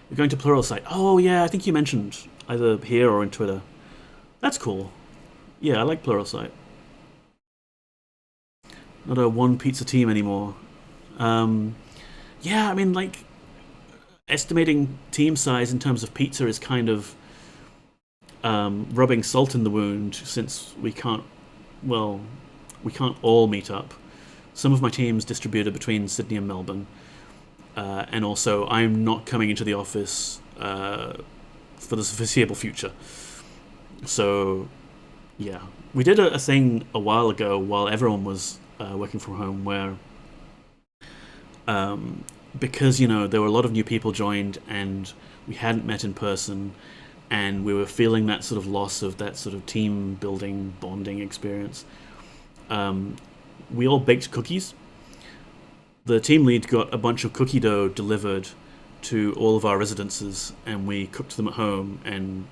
We're going to Pluralsight. Oh, yeah, I think you mentioned either here or in Twitter. That's cool. Yeah, I like Pluralsight. Not a one-pizza team anymore. Yeah, I mean, like, estimating team size in terms of pizza is kind of rubbing salt in the wound, since we can't all meet up. Some of my team's distributed between Sydney and Melbourne, and also I'm not coming into the office for the foreseeable future. So, yeah. We did a thing a while ago while everyone was working from home where because, you know, there were a lot of new people joined and we hadn't met in person, and we were feeling that sort of loss of that sort of team building, bonding experience. We all baked cookies. The team lead got a bunch of cookie dough delivered to all of our residences, and we cooked them at home and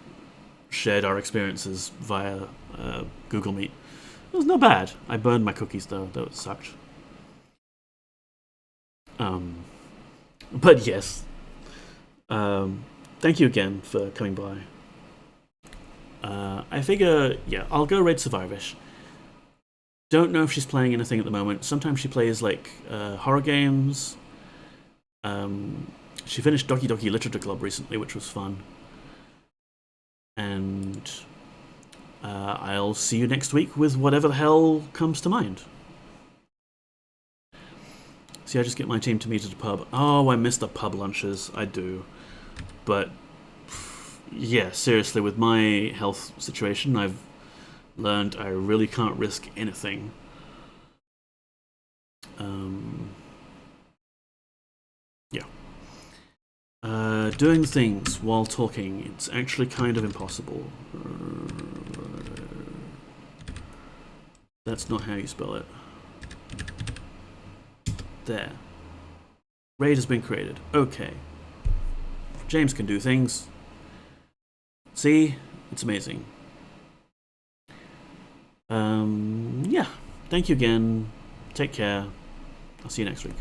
shared our experiences via Google Meet. It was not bad. I burned my cookies though. That sucked. But yes, thank you again for coming by. I figure, yeah, I'll go raid Survivorish. Don't know if she's playing anything at the moment. Sometimes she plays like horror games. She finished Doki Doki Literature Club recently, which was fun. And I'll see you next week with whatever the hell comes to mind. See, I just get my team to meet at a pub. Oh, I miss the pub lunches. I do. But, yeah, seriously, with my health situation, I've learned I really can't risk anything. Yeah. Doing things while talking, it's actually kind of impossible. That's not how you spell it. There. Raid has been created. Okay. James can do things. See? It's amazing. Yeah. Thank you again. Take care. I'll see you next week.